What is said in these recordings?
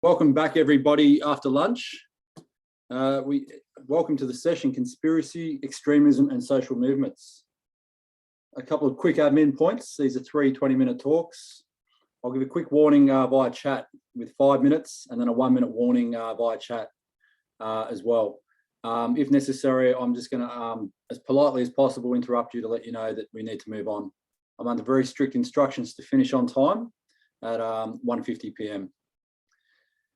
Welcome back, everybody, after lunch. Welcome to the session, Conspiracy, Extremism and Social Movements. A couple of quick admin points. These are 3 20-minute talks. I'll give a quick warning via chat with 5 minutes and then a 1-minute warning via chat as well. If necessary, I'm just going to, as politely as possible, interrupt you to let you know that we need to move on. I'm under very strict instructions to finish on time at 1:50 p.m.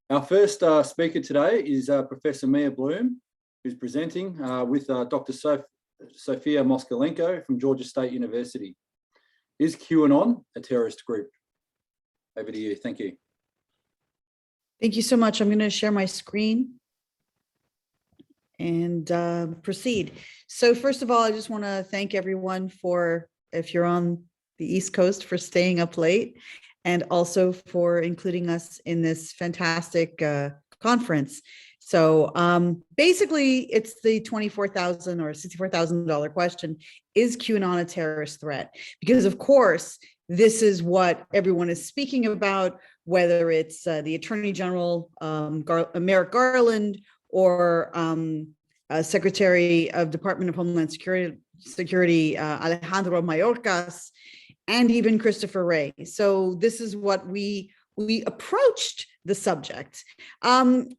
Our first speaker today is Professor Mia Bloom, who's presenting with Dr. Sophia Moskalenko from Georgia State University. Is Q-Anon a terrorist group? Over to you. Thank you. Thank you so much. I'm going to share my screen and proceed. So first of all, I just want to thank everyone for, if you're on the East Coast, for staying up late, and also for including us in this fantastic conference. So basically, it's the $24,000 or $64,000 question: is QAnon a terrorist threat? Because of course, this is what everyone is speaking about, whether it's the Attorney General Merrick Garland or Secretary of Department of Homeland Security Alejandro Mayorkas, and even Christopher Wray. So this is what we approached the subject.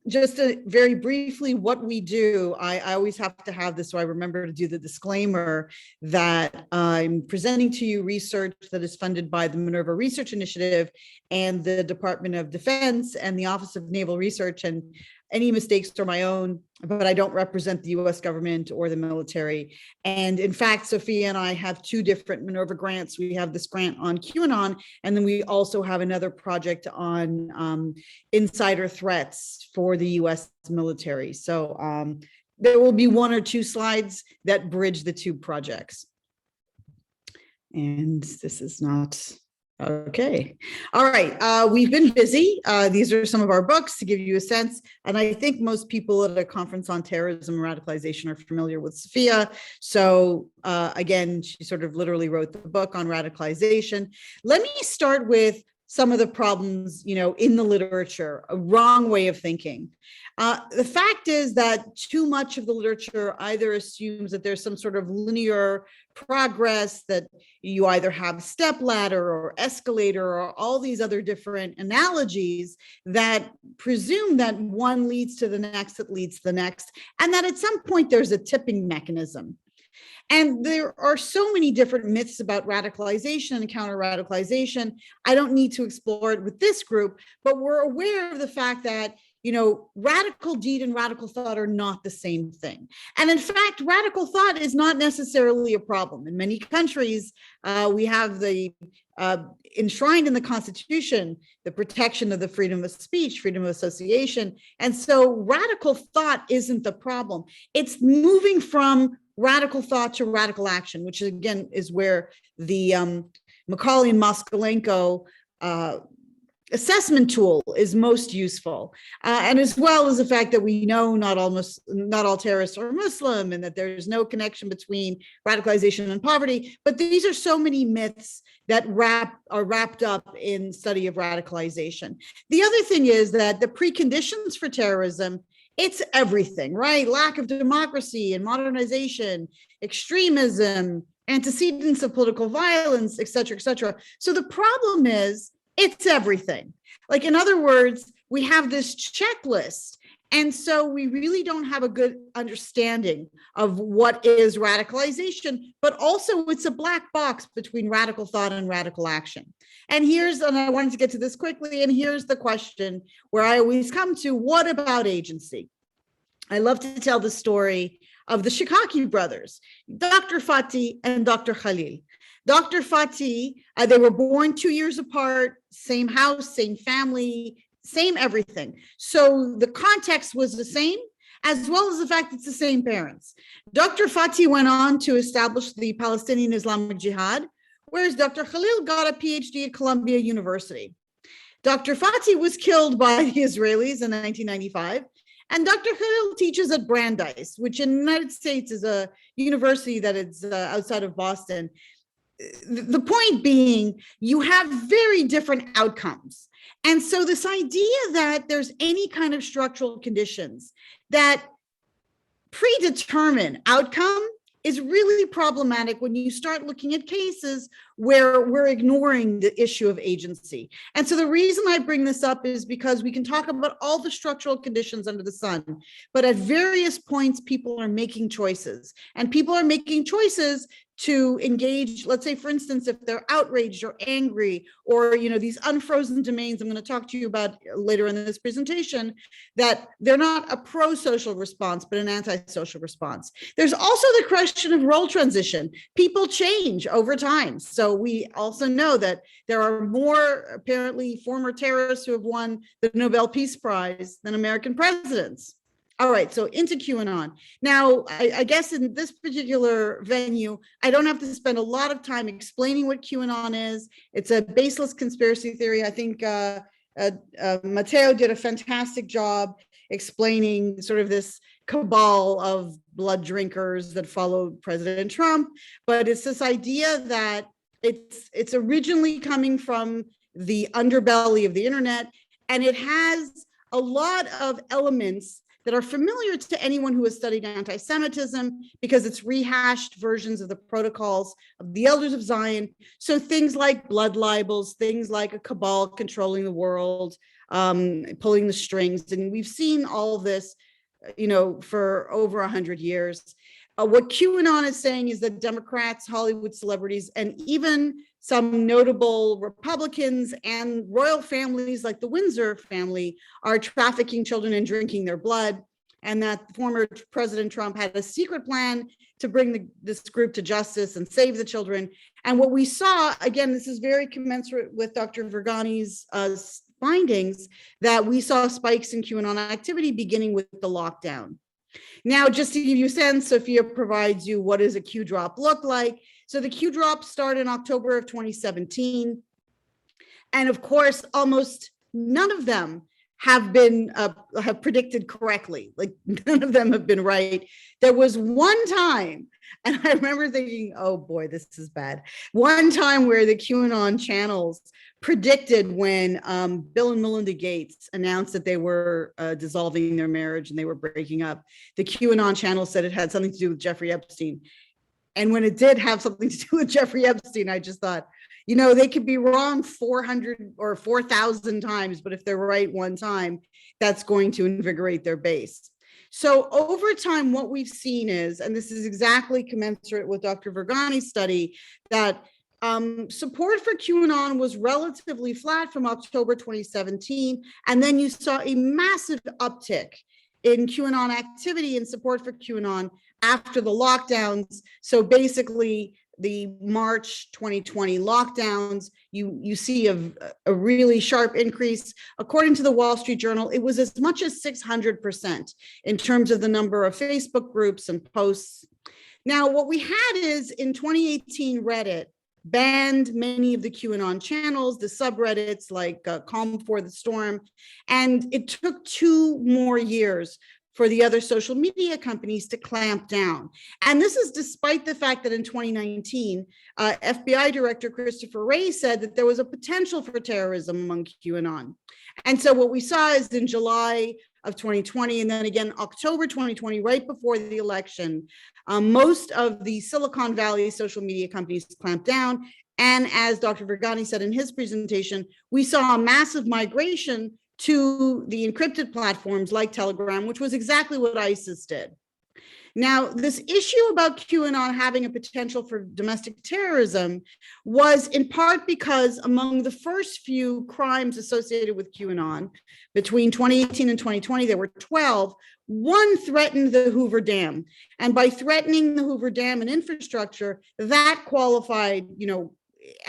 Just very briefly, what we do, I always have to have this, so I remember to do the disclaimer that I'm presenting to you research that is funded by the Minerva Research Initiative and the Department of Defense and the Office of Naval Research, and any mistakes are my own, but I don't represent the US government or the military. And in fact, Sophia and I have 2 different Minerva grants. We have this grant on QAnon, and then we also have another project on insider threats for the US military. So there will be 1 or 2 slides that bridge the 2 projects. And this is not... Okay. All right. We've been busy. These are some of our books to give you a sense. And I think most people at a conference on terrorism and radicalization are familiar with Sophia. So again, she sort of literally wrote the book on radicalization. Let me start with some of the problems, in the literature, a wrong way of thinking. The fact is that too much of the literature either assumes that there's some sort of linear progress, that you either have step ladder or escalator or all these other different analogies that presume that one leads to the next, that leads to the next, and that at some point there's a tipping mechanism. And there are so many different myths about radicalization and counter-radicalization. I don't need to explore it with this group, but we're aware of the fact that radical deed and radical thought are not the same thing. And in fact, radical thought is not necessarily a problem. In many countries, we have the enshrined in the Constitution, the protection of the freedom of speech, freedom of association. And so radical thought isn't the problem. It's moving from radical thought to radical action, which again is where the Macquarie and Moskalenko assessment tool is most useful, and as well as the fact that we know not all terrorists are Muslim, and that there's no connection between radicalization and poverty. But these are so many myths that are wrapped up in study of radicalization. The other thing is that the preconditions for terrorism, it's everything, right? Lack of democracy and modernization, extremism, antecedents of political violence, et cetera, et cetera. So the problem is, it's everything. Like, in other words, we have this checklist. And so we really don't have a good understanding of what is radicalization, but also it's a black box between radical thought and radical action. And I wanted to get to this quickly, and here's the question where I always come to: what about agency? I love to tell the story of the Shikaki brothers, Dr. Fatih and Dr. Khalil. Dr. Fatih, they were born 2 years apart, same house, same family, same everything. So the context was the same, as well as the fact it's the same parents. Dr. Fatih went on to establish the Palestinian Islamic Jihad, whereas Dr. Khalil got a PhD at Columbia University. Dr. Fatih was killed by the Israelis in 1995, and Dr. Khalil teaches at Brandeis, which in the United States is a university that is outside of Boston. the point being, you have very different outcomes. And so this idea that there's any kind of structural conditions that predetermine outcome is really problematic when you start looking at cases where we're ignoring the issue of agency. And so the reason I bring this up is because we can talk about all the structural conditions under the sun, but at various points, people are making choices, and people are making choices to engage, let's say, for instance, if they're outraged or angry, or, these unfrozen domains I'm going to talk to you about later in this presentation, that they're not a pro-social response, but an anti-social response. There's also the question of role transition. People change over time. So we also know that there are more, apparently, former terrorists who have won the Nobel Peace Prize than American presidents. All right, so into QAnon. Now, I guess in this particular venue, I don't have to spend a lot of time explaining what QAnon is. It's a baseless conspiracy theory. I think Matteo did a fantastic job explaining sort of this cabal of blood drinkers that followed President Trump. But it's this idea that it's originally coming from the underbelly of the internet, and it has a lot of elements that are familiar to anyone who has studied anti-Semitism, because it's rehashed versions of the protocols of the elders of Zion. So things like blood libels, things like a cabal controlling the world, pulling the strings. And we've seen all of this, for over 100 years. What QAnon is saying is that Democrats, Hollywood celebrities, and even some notable Republicans and royal families like the Windsor family are trafficking children and drinking their blood, and that former President Trump had a secret plan to bring this group to justice and save the children. And what we saw, again, this is very commensurate with Dr. Vergani's findings, that we saw spikes in QAnon activity beginning with the lockdown. Now, just to give you a sense, Sophia provides you what does a Q drop look like. So the Q drop started in October of 2017. And of course, almost none of them have been have predicted correctly. Like, none of them have been right. There was one time, and I remember thinking, oh boy, this is bad. One time where the QAnon channels predicted when Bill and Melinda Gates announced that they were dissolving their marriage and they were breaking up. The QAnon channel said it had something to do with Jeffrey Epstein. And when it did have something to do with Jeffrey Epstein, I just thought, they could be wrong 400 or 4,000 times, but if they're right one time, that's going to invigorate their base. So over time, what we've seen is, and this is exactly commensurate with Dr. Vergani's study, that support for QAnon was relatively flat from October 2017, and then you saw a massive uptick in QAnon activity and support for QAnon after the lockdowns. So basically, the March 2020 lockdowns, you see a really sharp increase. According to the Wall Street Journal, it was as much as 600% in terms of the number of Facebook groups and posts. Now, what we had is in 2018, Reddit banned many of the QAnon channels, the subreddits like Calm Before the Storm, and it took 2 more years for the other social media companies to clamp down. And this is despite the fact that in 2019, FBI Director Christopher Wray said that there was a potential for terrorism among QAnon. And so what we saw is in July of 2020, and then again, October 2020, right before the election, most of the Silicon Valley social media companies clamped down. And as Dr. Vergani said in his presentation, we saw a massive migration to the encrypted platforms like Telegram, which was exactly what ISIS did. Now, this issue about QAnon having a potential for domestic terrorism was in part because among the first few crimes associated with QAnon between 2018 and 2020, there were 12. One threatened the Hoover Dam. And by threatening the Hoover Dam and infrastructure, that qualified,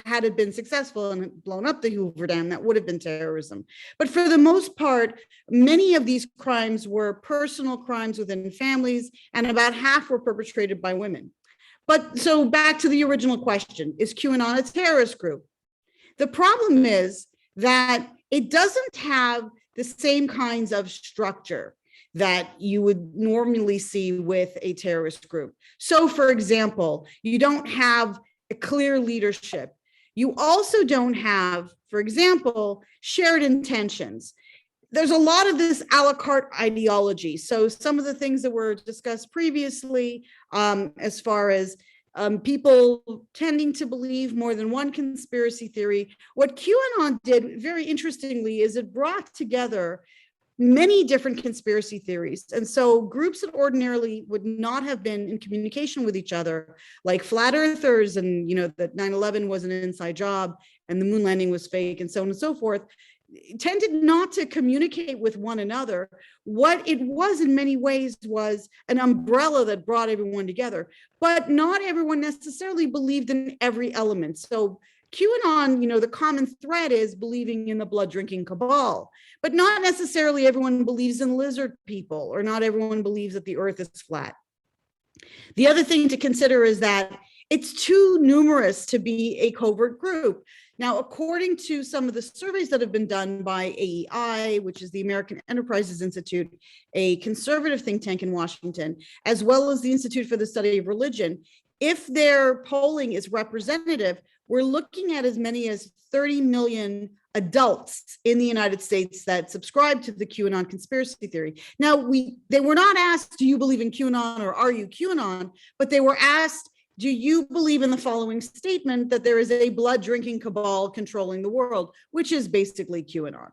had it been successful and blown up the Hoover Dam, that would have been terrorism. But for the most part, many of these crimes were personal crimes within families, and about half were perpetrated by women. But so back to the original question, is QAnon a terrorist group? The problem is that it doesn't have the same kinds of structure that you would normally see with a terrorist group. So for example, you don't have a clear leadership. You also don't have, for example, shared intentions. There's a lot of this a la carte ideology. So some of the things that were discussed previously, as far as people tending to believe more than one conspiracy theory. What QAnon did, very interestingly, is it brought together many different conspiracy theories. And so groups that ordinarily would not have been in communication with each other, like flat earthers and, that 9/11 was an inside job and the moon landing was fake and so on and so forth, tended not to communicate with one another. What it was in many ways was an umbrella that brought everyone together, but not everyone necessarily believed in every element. So QAnon, the common thread is believing in the blood drinking cabal, but not necessarily everyone believes in lizard people, or not everyone believes that the earth is flat. The other thing to consider is that it's too numerous to be a covert group. Now, according to some of the surveys that have been done by AEI, which is the American Enterprises Institute, a conservative think tank in Washington, as well as the Institute for the Study of Religion, if their polling is representative, we're looking at as many as 30 million adults in the United States that subscribe to the QAnon conspiracy theory. Now, they were not asked, do you believe in QAnon or are you QAnon? But they were asked, do you believe in the following statement that there is a blood drinking cabal controlling the world, which is basically QAnon.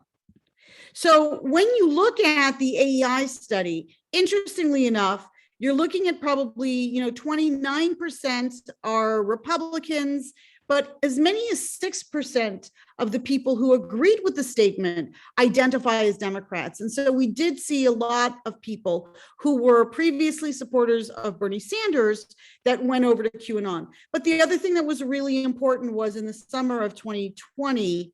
So when you look at the AEI study, interestingly enough, you're looking at probably, 29% are Republicans, but as many as 6% of the people who agreed with the statement identify as Democrats. And so we did see a lot of people who were previously supporters of Bernie Sanders that went over to QAnon. But the other thing that was really important was in the summer of 2020,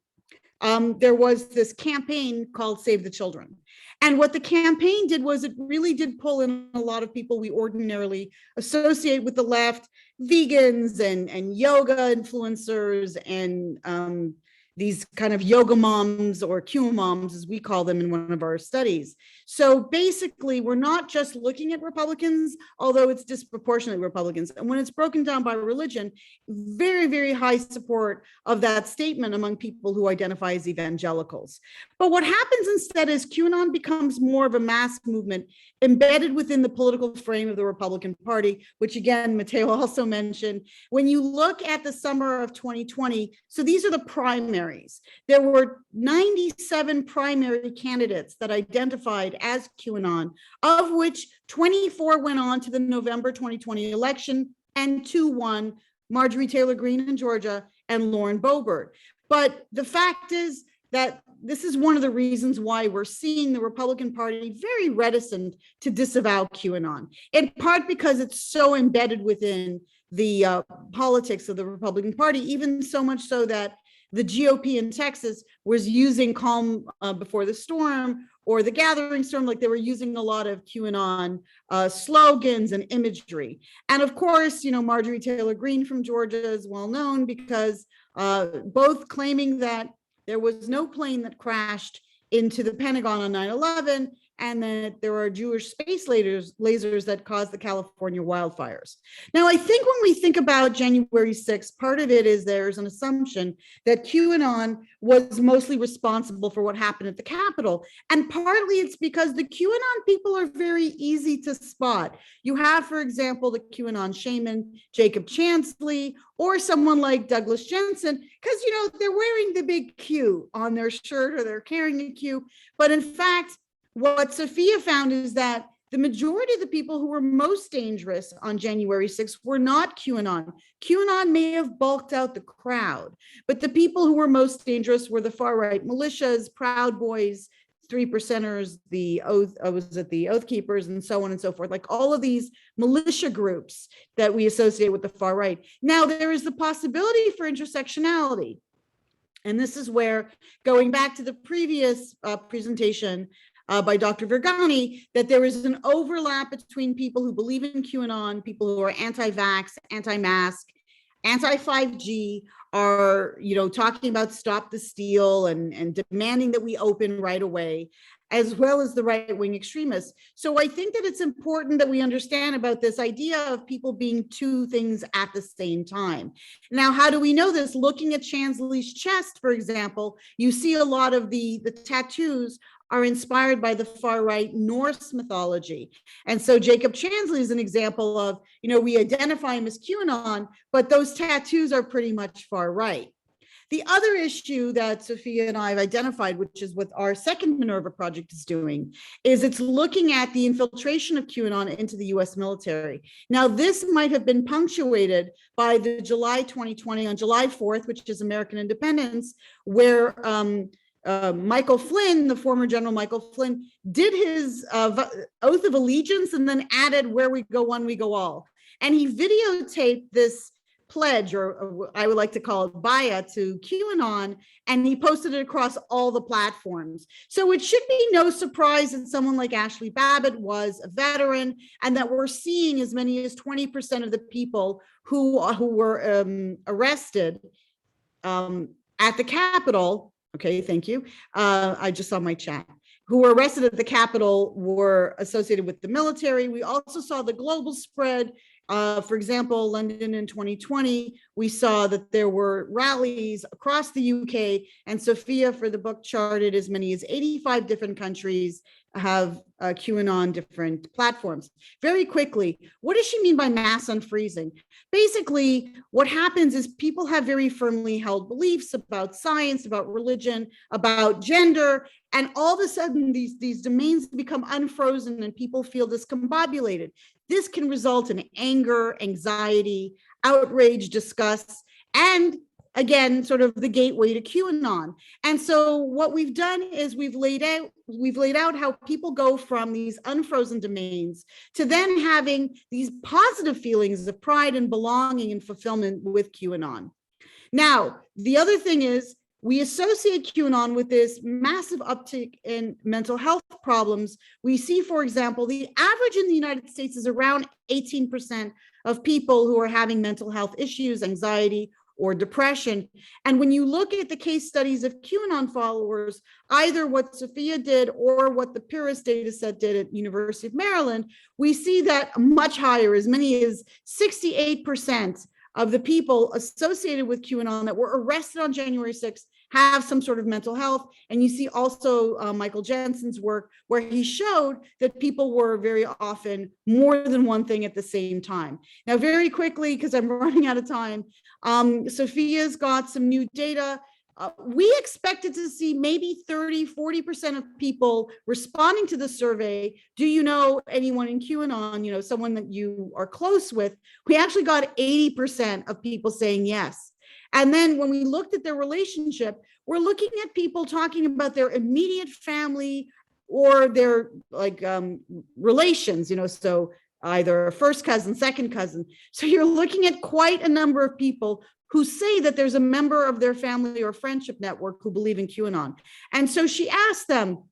there was this campaign called Save the Children. And what the campaign did was it really did pull in a lot of people we ordinarily associate with the left, vegans and yoga influencers and these kind of yoga moms, or Q moms, as we call them in one of our studies. So basically, we're not just looking at Republicans, although it's disproportionately Republicans. And when it's broken down by religion, very, very high support of that statement among people who identify as evangelicals. But what happens instead is QAnon becomes more of a mass movement embedded within the political frame of the Republican Party, which again, Matteo also mentioned. When you look at the summer of 2020, so these are the primaries. There were 97 primary candidates that identified as QAnon, of which 24 went on to the November 2020 election and 2 won, Marjorie Taylor Greene in Georgia and Lauren Boebert. But the fact is that this is one of the reasons why we're seeing the Republican Party very reticent to disavow QAnon, in part because it's so embedded within the politics of the Republican Party, even so much so that the GOP in Texas was using calm before the storm or the gathering storm, like they were using a lot of QAnon slogans and imagery. And of course, Marjorie Taylor Greene from Georgia is well known because both claiming that there was no plane that crashed into the Pentagon on 9/11, and that there are Jewish space lasers that caused the California wildfires. Now, I think when we think about January 6th, part of it is there's an assumption that QAnon was mostly responsible for what happened at the Capitol. And partly it's because the QAnon people are very easy to spot. You have, for example, the QAnon shaman, Jacob Chansley, or someone like Douglas Jensen, because, they're wearing the big Q on their shirt or they're carrying a Q. But in fact, what Sophia found is that the majority of the people who were most dangerous on January 6th were not QAnon. QAnon may have bulked out the crowd, but the people who were most dangerous were the far-right militias, Proud Boys, 3%ers, the Oath Keepers, and so on and so forth, like all of these militia groups that we associate with the far right. Now, there is the possibility for intersectionality. And this is where, going back to the previous presentation, by Dr. Vergani, that there is an overlap between people who believe in QAnon, people who are anti-vax, anti-mask, anti-5G, are talking about stop the steal and demanding that we open right away. as well as the right-wing extremists. So I think that it's important that we understand about this idea of people being two things at the same time. Now, how do we know this? Looking at Chansley's chest, for example, you see a lot of the tattoos are inspired by the far-right Norse mythology. And so Jacob Chansley is an example of, we identify him as QAnon, but those tattoos are pretty much far-right. The other issue that Sophia and I have identified, which is what our second Minerva project is doing, is it's looking at the infiltration of QAnon into the US military. Now, this might have been punctuated by the July 2020, on July 4th, which is American Independence, where Michael Flynn, the former General Michael Flynn, did his oath of allegiance and then added, "Where we go one, we go all." And he videotaped this pledge, or I would like to call it baya, to QAnon, and he posted it across all the platforms. So it should be no surprise that someone like Ashley Babbitt was a veteran, and that we're seeing as many as 20% of the people who were arrested at the Capitol. Okay, thank you. I just saw my chat. Who were arrested at the Capitol were associated with the military. We also saw the global spread. For example, London in 2020, we saw that there were rallies across the UK, and Sophia for the book charted as many as 85 different countries have QAnon different platforms. Very quickly, what does she mean by mass unfreezing? Basically, what happens is people have very firmly held beliefs about science, about religion, about gender, and all of a sudden these domains become unfrozen and people feel discombobulated. This can result in anger, anxiety, outrage, disgust, and again, sort of the gateway to QAnon. And so what we've done is we've laid out how people go from these unfrozen domains to then having these positive feelings of pride and belonging and fulfillment with QAnon. Now, the other thing is, we associate QAnon with this massive uptick in mental health problems. We see, for example, the average in the United States is around 18% of people who are having mental health issues, anxiety, or depression. And when you look at the case studies of QAnon followers, either what Sophia did or what the Pyrrhus data set did at University of Maryland, we see that much higher, as many as 68% of the people associated with QAnon that were arrested on January 6th have some sort of mental health. And you see also Michael Jensen's work, where he showed that people were very often more than one thing at the same time. Now, very quickly, because I'm running out of time, Sophia's got some new data. We expected to see maybe 30-40% of people responding to the survey. Do you know anyone in QAnon, someone that you are close with? We actually got 80% of people saying yes. And then when we looked at their relationship, we're looking at people talking about their immediate family or their relations, so either first cousin, second cousin. So you're looking at quite a number of people who say that there's a member of their family or friendship network who believe in QAnon. And so she asked them,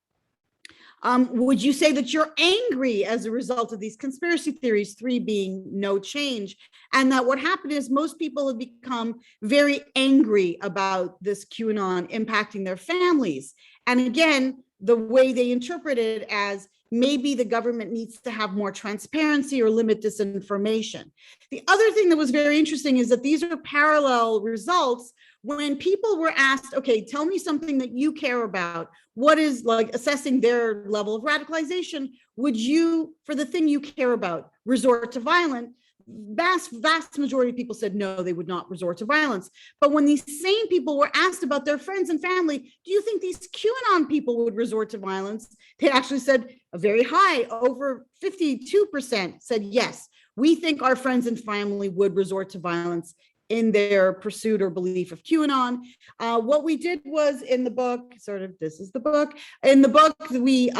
would you say that you're angry as a result of these conspiracy theories, 3 being no change? And that what happened is most people have become very angry about this QAnon impacting their families. And again, the way they interpret it as maybe the government needs to have more transparency or limit disinformation. The other thing that was very interesting is that these are parallel results. When people were asked, okay, tell me something that you care about, what is assessing their level of radicalization, would you, for the thing you care about, resort to violence? Vast majority of people said no, they would not resort to violence. But when these same people were asked about their friends and family, do you think these QAnon people would resort to violence? They actually said a very high, over 52% said yes, we think our friends and family would resort to violence in their pursuit or belief of QAnon. What we did was in the book, this is the book. In the book, we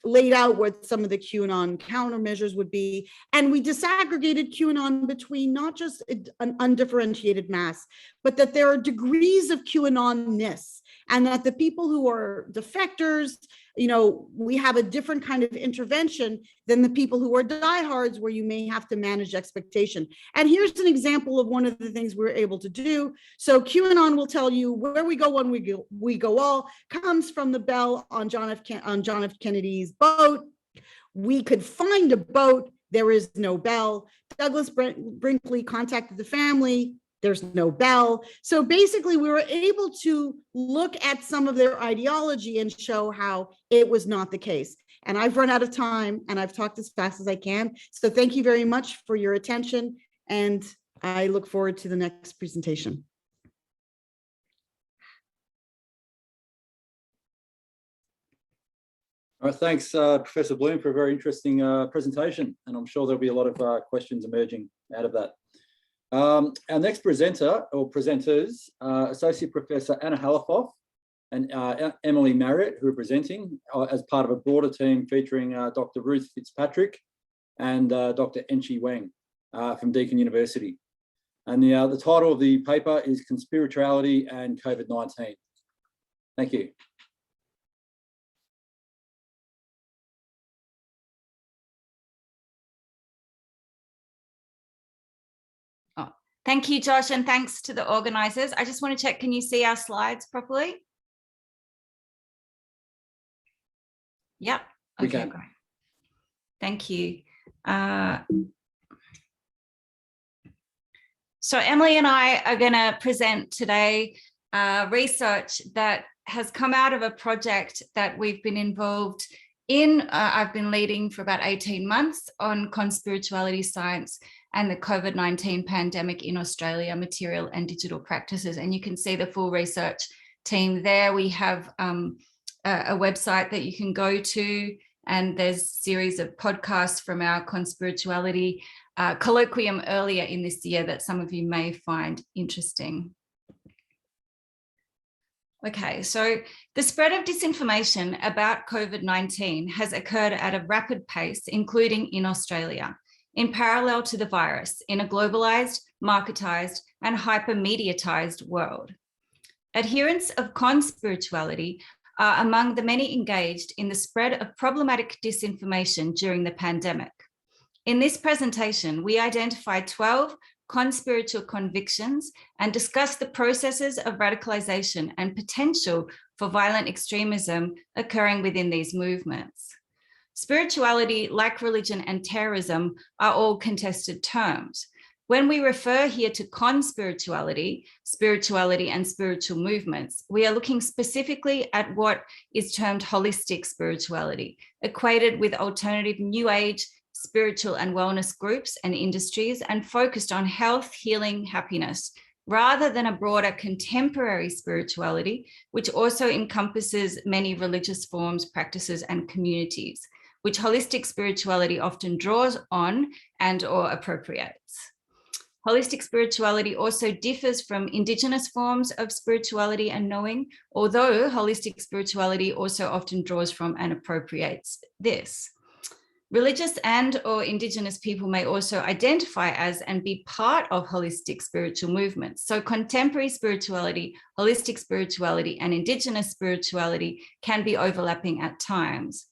laid out what some of the QAnon countermeasures would be. And we disaggregated QAnon between not just an undifferentiated mass, but that there are degrees of QAnon-ness. and that the people who are defectors, we have a different kind of intervention than the people who are diehards, where you may have to manage expectation. And here's an example of one of the things we're able to do. So Q-Anon will tell you where we go when we go all comes from the bell on John F. Kennedy's boat. We could find a boat. There is no bell. Douglas Brinkley contacted the family. There's no bell. So basically, we were able to look at some of their ideology and show how it was not the case. And I've run out of time, and I've talked as fast as I can. So thank you very much for your attention, and I look forward to the next presentation. All right, thanks, Professor Bloom, for a very interesting presentation, and I'm sure there'll be a lot of questions emerging out of that. Our next presenter or presenters, Associate Professor Anna Halafoff and Emily Marriott, who are presenting as part of a broader team featuring Dr. Ruth Fitzpatrick and Dr. Enqi Weng from Deakin University. And the title of the paper is Conspirituality and COVID-19. Thank you. Thank you, Josh, and thanks to the organisers. I just want to check, can you see our slides properly? Yep. Okay, great. Thank you. So Emily and I are going to present today research that has come out of a project that we've been involved in. I've been leading for about 18 months on conspirituality science and the COVID-19 pandemic in Australia, material and digital practices. And you can see the full research team there. We have a website that you can go to, and there's a series of podcasts from our conspirituality colloquium earlier in this year that some of you may find interesting. Okay, so the spread of disinformation about COVID-19 has occurred at a rapid pace, including in Australia, in parallel to the virus, in a globalized, marketized, and hyper-mediatized world. Adherents of conspirituality are among the many engaged in the spread of problematic disinformation during the pandemic. In this presentation, we identify 12 conspiritual convictions and discuss the processes of radicalization and potential for violent extremism occurring within these movements. Spirituality, like religion and terrorism, are all contested terms. When we refer here to conspirituality, spirituality, and spiritual movements, we are looking specifically at what is termed holistic spirituality, equated with alternative New Age, spiritual and wellness groups and industries, and focused on health, healing, happiness, rather than a broader contemporary spirituality, which also encompasses many religious forms, practices, and communities, which holistic spirituality often draws on and or appropriates. Holistic spirituality also differs from Indigenous forms of spirituality and knowing, although holistic spirituality also often draws from and appropriates this. Religious and or Indigenous people may also identify as and be part of holistic spiritual movements. So contemporary spirituality, holistic spirituality, and Indigenous spirituality can be overlapping at times.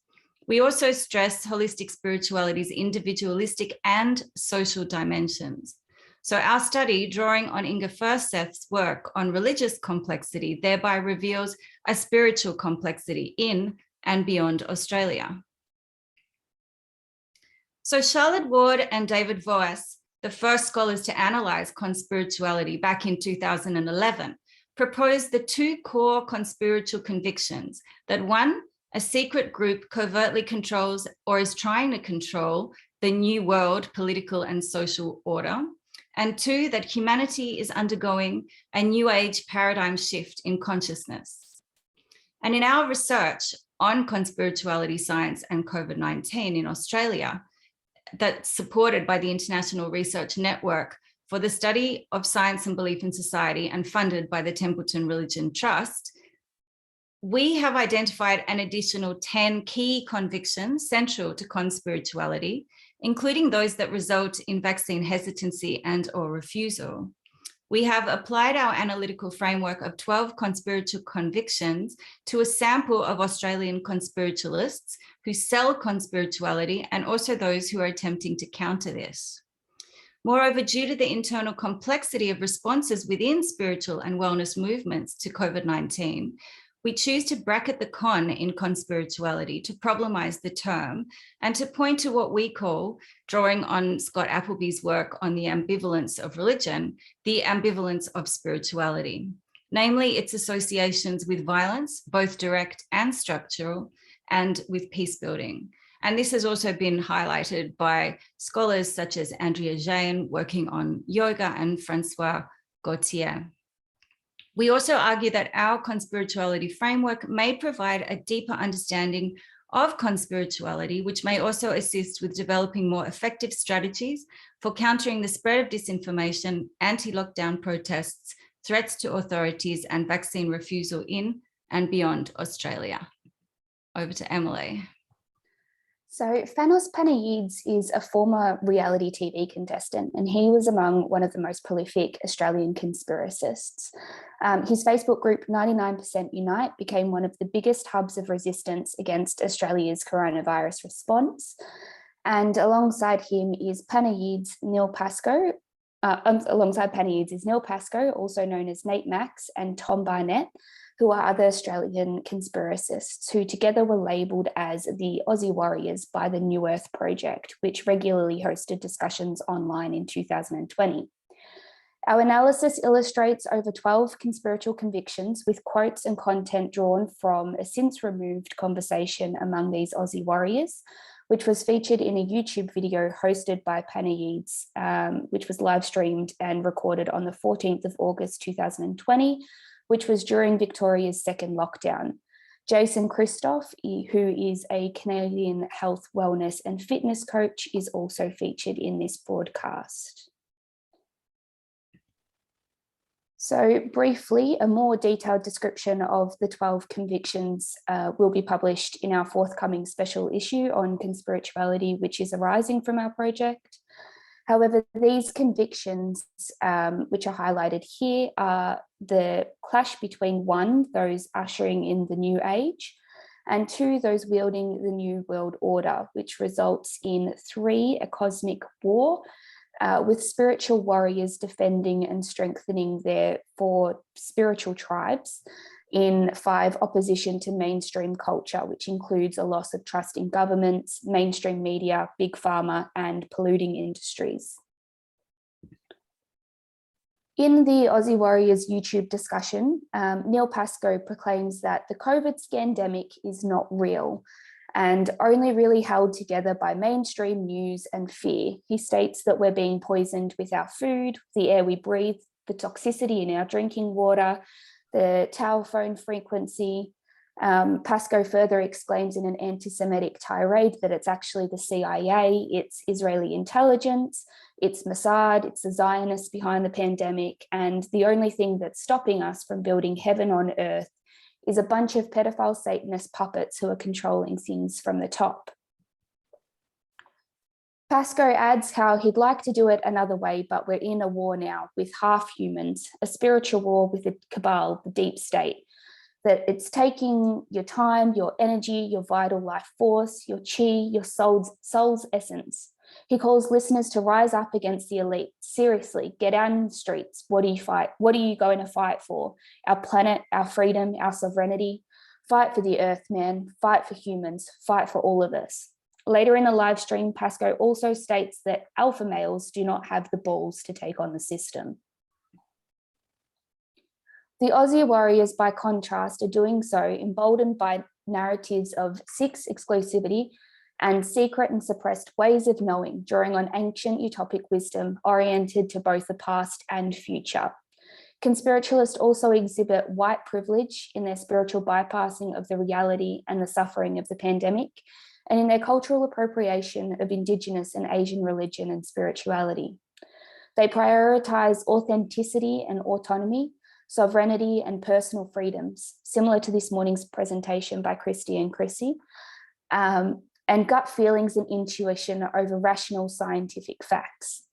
We also stress holistic spirituality's individualistic and social dimensions. So our study, drawing on Inga Furseth's work on religious complexity, thereby reveals a spiritual complexity in and beyond Australia. So Charlotte Ward and David Voas, the first scholars to analyze conspirituality back in 2011, proposed the two core conspiritual convictions that one, a secret group covertly controls or is trying to control the new world political and social order, and two, that humanity is undergoing a new age paradigm shift in consciousness. And in our research on conspirituality science and COVID-19 in Australia, that's supported by the International Research Network for the Study of Science and Belief in Society and funded by the Templeton Religion Trust, we have identified an additional 10 key convictions central to conspirituality, including those that result in vaccine hesitancy and or refusal. We have applied our analytical framework of 12 conspiritual convictions to a sample of Australian conspiritualists who sell conspirituality and also those who are attempting to counter this. Moreover, due to the internal complexity of responses within spiritual and wellness movements to COVID-19, we choose to bracket the con in conspirituality, to problemize the term, and to point to what we call, drawing on Scott Appleby's work on the ambivalence of religion, the ambivalence of spirituality, namely its associations with violence, both direct and structural, and with peace building. And this has also been highlighted by scholars such as Andrea Jain working on yoga and Francois Gauthier. We also argue that our conspirituality framework may provide a deeper understanding of conspirituality, which may also assist with developing more effective strategies for countering the spread of disinformation, anti-lockdown protests, threats to authorities, and vaccine refusal in and beyond Australia. Over to Emily. So Fanos Panayides is a former reality TV contestant, and he was among one of the most prolific Australian conspiracists. His Facebook group 99% Unite became one of the biggest hubs of resistance against Australia's coronavirus response. And alongside him is Neil Pascoe, also known as Nate Max, and Tom Barnett, who are other Australian conspiracists who together were labelled as the Aussie Warriors by the New Earth Project, which regularly hosted discussions online in 2020. Our analysis illustrates over 12 conspiritual convictions with quotes and content drawn from a since-removed conversation among these Aussie Warriors, which was featured in a YouTube video hosted by Panayides, which was live streamed and recorded on the 14th of August 2020, which was during Victoria's second lockdown. Jason Christoph, who is a Canadian health, wellness and fitness coach, is also featured in this broadcast. So briefly, a more detailed description of the 12 convictions will be published in our forthcoming special issue on conspirituality, which is arising from our project. However, these convictions, which are highlighted here, are the clash between 1, those ushering in the new age, and 2, those wielding the new world order, which results in 3, a cosmic war, with spiritual warriors defending and strengthening their 4 spiritual tribes, in 5, opposition to mainstream culture, which includes a loss of trust in governments, mainstream media, big pharma, and polluting industries. In the Aussie Warriors YouTube discussion, Neil Pascoe proclaims that the COVID scandemic is not real and only really held together by mainstream news and fear. He states that we're being poisoned with our food, the air we breathe, the toxicity in our drinking water, the telephone frequency. Pascoe further exclaims in an anti-Semitic tirade that it's actually the CIA, it's Israeli intelligence, it's Mossad, it's the Zionists behind the pandemic, and the only thing that's stopping us from building heaven on earth is a bunch of pedophile Satanist puppets who are controlling things from the top. Pascoe adds how he'd like to do it another way, but we're in a war now with half humans, a spiritual war with the cabal, the deep state, that it's taking your time, your energy, your vital life force, your chi, your soul's essence. He calls listeners to rise up against the elite. Seriously, get out in the streets. What do you fight? What are you going to fight for? Our planet, our freedom, our sovereignty. Fight for the earth, man. Fight for humans. Fight for all of us. Later in the live stream, Pascoe also states that alpha males do not have the balls to take on the system. The Aussie Warriors, by contrast, are doing so emboldened by narratives of sex exclusivity and secret and suppressed ways of knowing, drawing on ancient utopic wisdom oriented to both the past and future. Conspiritualists also exhibit white privilege in their spiritual bypassing of the reality and the suffering of the pandemic, and in their cultural appropriation of Indigenous and Asian religion and spirituality. They prioritize authenticity and autonomy, sovereignty and personal freedoms, similar to this morning's presentation by Christy and Chrissy, and gut feelings and intuition over rational scientific facts.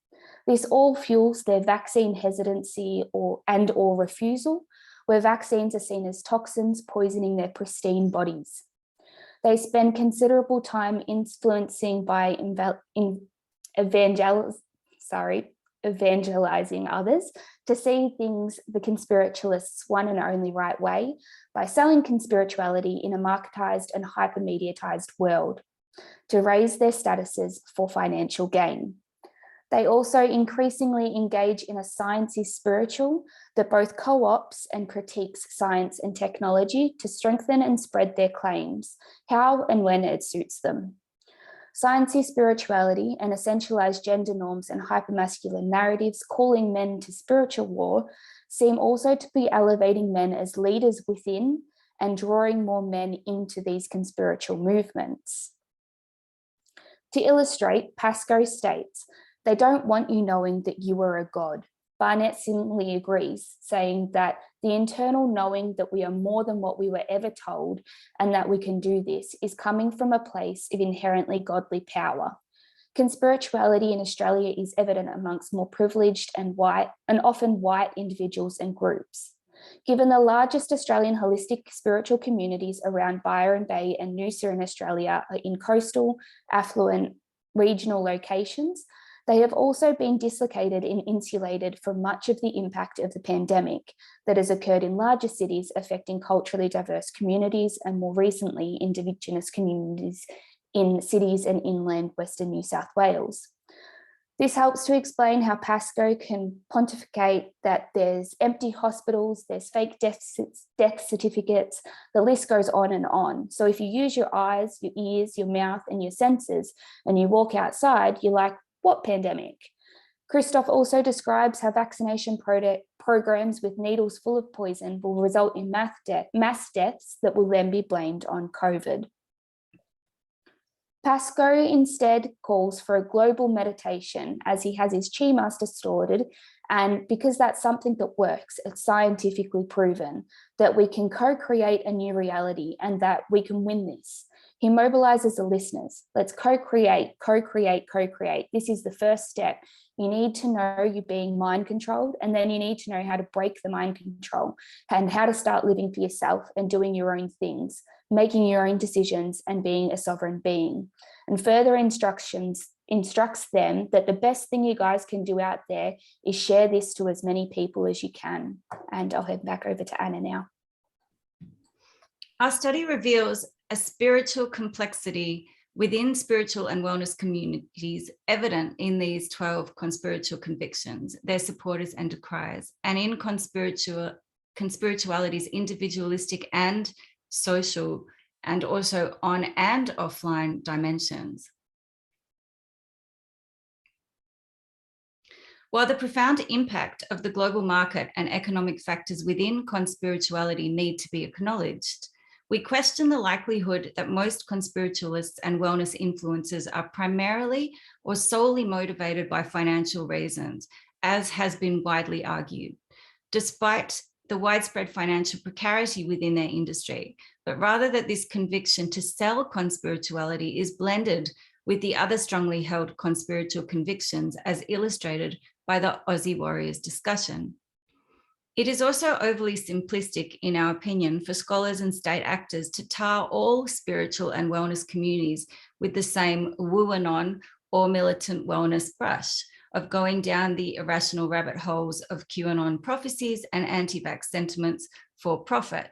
This all fuels their vaccine hesitancy or refusal, where vaccines are seen as toxins poisoning their pristine bodies. They spend considerable time influencing by evangelizing others to see things the conspiritualists' one and only right way by selling conspirituality in a marketized and hyper-mediatized world to raise their statuses for financial gain. They also increasingly engage in a science is spiritual that both co-ops and critiques science and technology to strengthen and spread their claims, how and when it suits them. Science is spirituality and essentialized gender norms and hypermasculine narratives calling men to spiritual war seem also to be elevating men as leaders within and drawing more men into these conspiritual movements. To illustrate, Pascoe states, "They don't want you knowing that you are a god." Barnett similarly agrees, saying that the internal knowing that we are more than what we were ever told and that we can do this is coming from a place of inherently godly power. Conspirituality in Australia is evident amongst more privileged and often white individuals and groups. Given the largest Australian holistic spiritual communities around Byron Bay and Noosa in Australia are in coastal, affluent, regional locations, they have also been dislocated and insulated from much of the impact of the pandemic that has occurred in larger cities affecting culturally diverse communities and more recently Indigenous communities in cities and inland Western New South Wales. This helps to explain how Pascoe can pontificate that there's empty hospitals, there's fake death certificates, the list goes on and on. So if you use your eyes, your ears, your mouth and your senses and you walk outside, you're like, what pandemic? Christoph also describes how vaccination programs with needles full of poison will result in mass deaths that will then be blamed on COVID. Pascoe instead calls for a global meditation as he has his chi master sorted, and because that's something that works, it's scientifically proven that we can co-create a new reality and that we can win this. He mobilizes the listeners. Let's co-create, co-create, co-create. This is the first step. You need to know you're being mind controlled, and then you need to know how to break the mind control and how to start living for yourself and doing your own things, making your own decisions and being a sovereign being. And further instructs them that the best thing you guys can do out there is share this to as many people as you can. And I'll head back over to Anna now. Our study reveals a spiritual complexity within spiritual and wellness communities evident in these 12 conspiritual convictions, their supporters and decriers, and in conspirituality's individualistic and social and also on and offline dimensions. While the profound impact of the global market and economic factors within conspirituality need to be acknowledged, we question the likelihood that most conspiritualists and wellness influencers are primarily or solely motivated by financial reasons, as has been widely argued, despite the widespread financial precarity within their industry, but rather that this conviction to sell conspirituality is blended with the other strongly held conspiritual convictions as illustrated by the Aussie Warriors discussion. It is also overly simplistic, in our opinion, for scholars and state actors to tar all spiritual and wellness communities with the same Q-Anon or militant wellness brush of going down the irrational rabbit holes of QAnon prophecies and anti-vax sentiments for profit.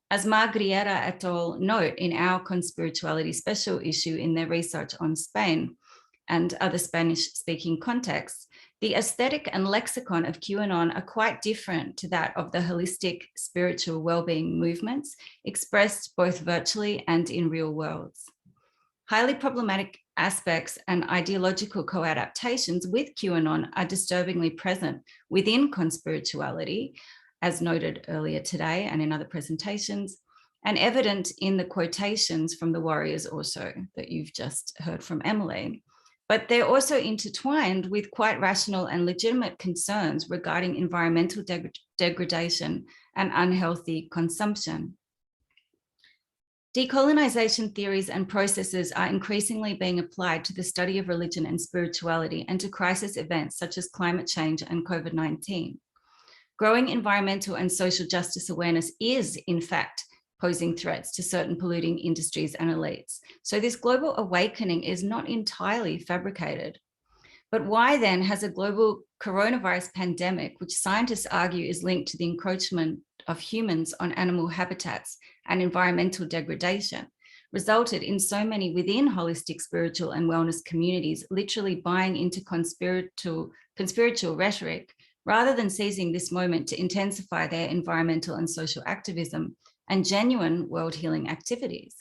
As Marriott et al. Note in our conspirituality special issue in their research on Spain and other Spanish-speaking contexts, the aesthetic and lexicon of QAnon are quite different to that of the holistic spiritual well-being movements expressed both virtually and in real worlds. Highly problematic aspects and ideological co-adaptations with QAnon are disturbingly present within conspirituality, as noted earlier today and in other presentations, and evident in the quotations from the warriors also that you've just heard from Emily. But they're also intertwined with quite rational and legitimate concerns regarding environmental degradation and unhealthy consumption. Decolonization theories and processes are increasingly being applied to the study of religion and spirituality and to crisis events such as climate change and COVID-19. Growing environmental and social justice awareness is, in fact, posing threats to certain polluting industries and elites. So this global awakening is not entirely fabricated. But why then has a global coronavirus pandemic, which scientists argue is linked to the encroachment of humans on animal habitats and environmental degradation, resulted in so many within holistic spiritual and wellness communities literally buying into conspiratorial rhetoric rather than seizing this moment to intensify their environmental and social activism and genuine world healing activities?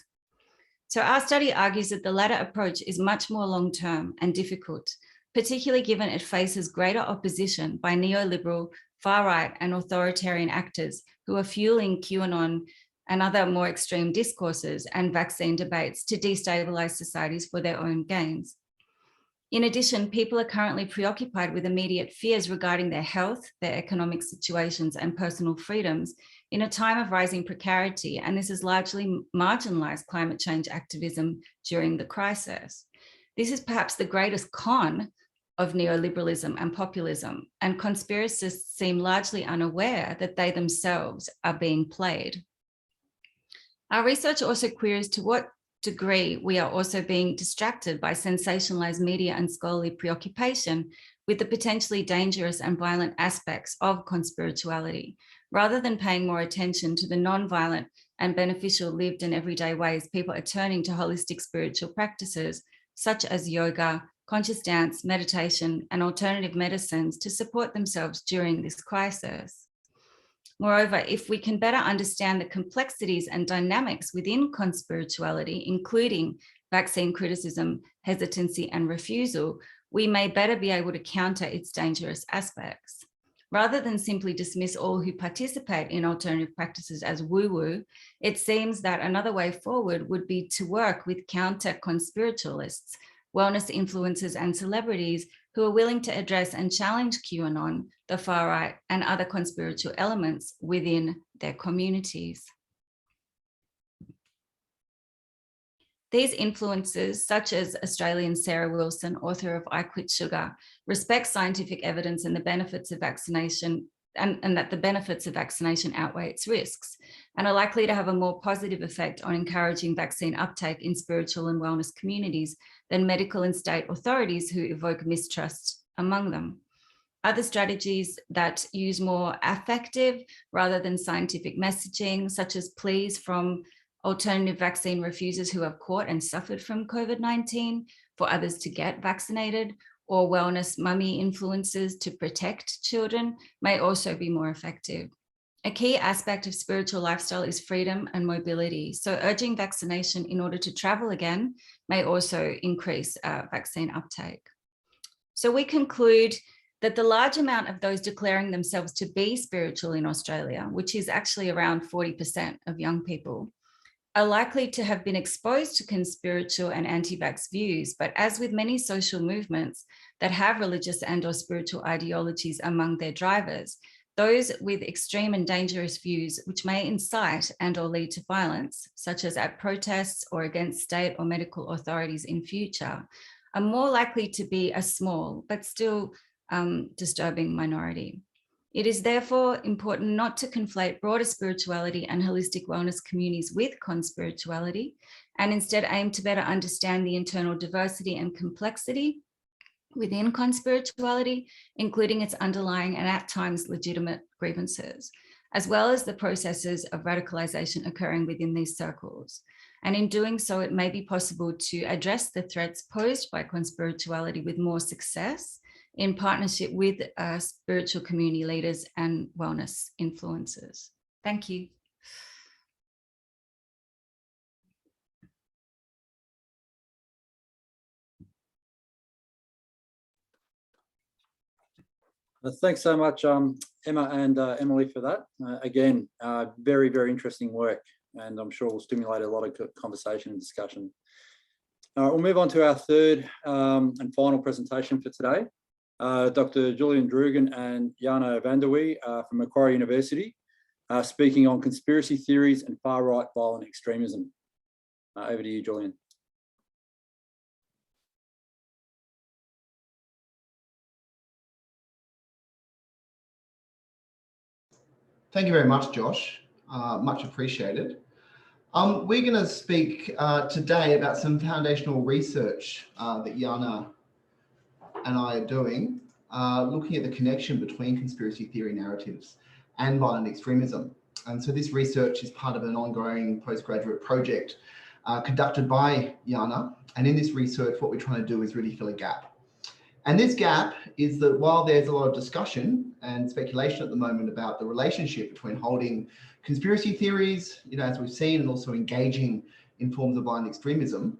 So our study argues that the latter approach is much more long-term and difficult, particularly given it faces greater opposition by neoliberal, far-right and authoritarian actors who are fueling Q-Anon and other more extreme discourses and vaccine debates to destabilize societies for their own gains. In addition, people are currently preoccupied with immediate fears regarding their health, their economic situations and personal freedoms in a time of rising precarity, and this has largely marginalized climate change activism during the crisis. This is perhaps the greatest con of neoliberalism and populism, and conspiracists seem largely unaware that they themselves are being played. Our research also queries to what degree we are also being distracted by sensationalized media and scholarly preoccupation with the potentially dangerous and violent aspects of conspirituality, rather than paying more attention to the non-violent and beneficial lived and everyday ways people are turning to holistic spiritual practices such as yoga, conscious dance, meditation, and alternative medicines to support themselves during this crisis. Moreover, if we can better understand the complexities and dynamics within conspirituality, including vaccine criticism, hesitancy, and refusal, we may better be able to counter its dangerous aspects. Rather than simply dismiss all who participate in alternative practices as woo-woo, it seems that another way forward would be to work with counter-conspiritualists, wellness influencers, and celebrities who are willing to address and challenge Q-Anon, the far-right, and other conspiritual elements within their communities. These influencers, such as Australian Sarah Wilson, author of I Quit Sugar, respect scientific evidence and the benefits of vaccination, and that the benefits of vaccination outweigh its risks, and are likely to have a more positive effect on encouraging vaccine uptake in spiritual and wellness communities than medical and state authorities who evoke mistrust among them. Other strategies that use more affective rather than scientific messaging, such as pleas from alternative vaccine refusers who have caught and suffered from COVID-19 for others to get vaccinated, or wellness mummy influencers to protect children, may also be more effective. A key aspect of spiritual lifestyle is freedom and mobility. So urging vaccination in order to travel again may also increase vaccine uptake. So we conclude that the large amount of those declaring themselves to be spiritual in Australia, which is actually around 40% of young people, are likely to have been exposed to conspiritual and anti-vax views, but as with many social movements that have religious and/or spiritual ideologies among their drivers, those with extreme and dangerous views which may incite and/or lead to violence, such as at protests or against state or medical authorities in future, are more likely to be a small but still disturbing minority. It is therefore important not to conflate broader spirituality and holistic wellness communities with conspirituality, and instead aim to better understand the internal diversity and complexity within conspirituality, including its underlying and at times legitimate grievances, as well as the processes of radicalization occurring within these circles. And in doing so, it may be possible to address the threats posed by conspirituality with more success in partnership with spiritual community leaders and wellness influencers. Thank you. Thanks so much, Emma and Emily, for that. Again, very, very interesting work, and I'm sure will stimulate a lot of conversation and discussion. We'll move on to our third and final presentation for today. Dr. Julian Droogan and Jana Vanderwee from Macquarie University, speaking on conspiracy theories and far-right violent extremism. Over to you, Julian. Thank you very much, Josh. Much appreciated. We're going to speak today about some foundational research that Jana and I are doing, looking at the connection between conspiracy theory narratives and violent extremism. And so this research is part of an ongoing postgraduate project conducted by Jana. And in this research, what we're trying to do is really fill a gap. And this gap is that while there's a lot of discussion and speculation at the moment about the relationship between holding conspiracy theories, as we've seen, and also engaging in forms of violent extremism,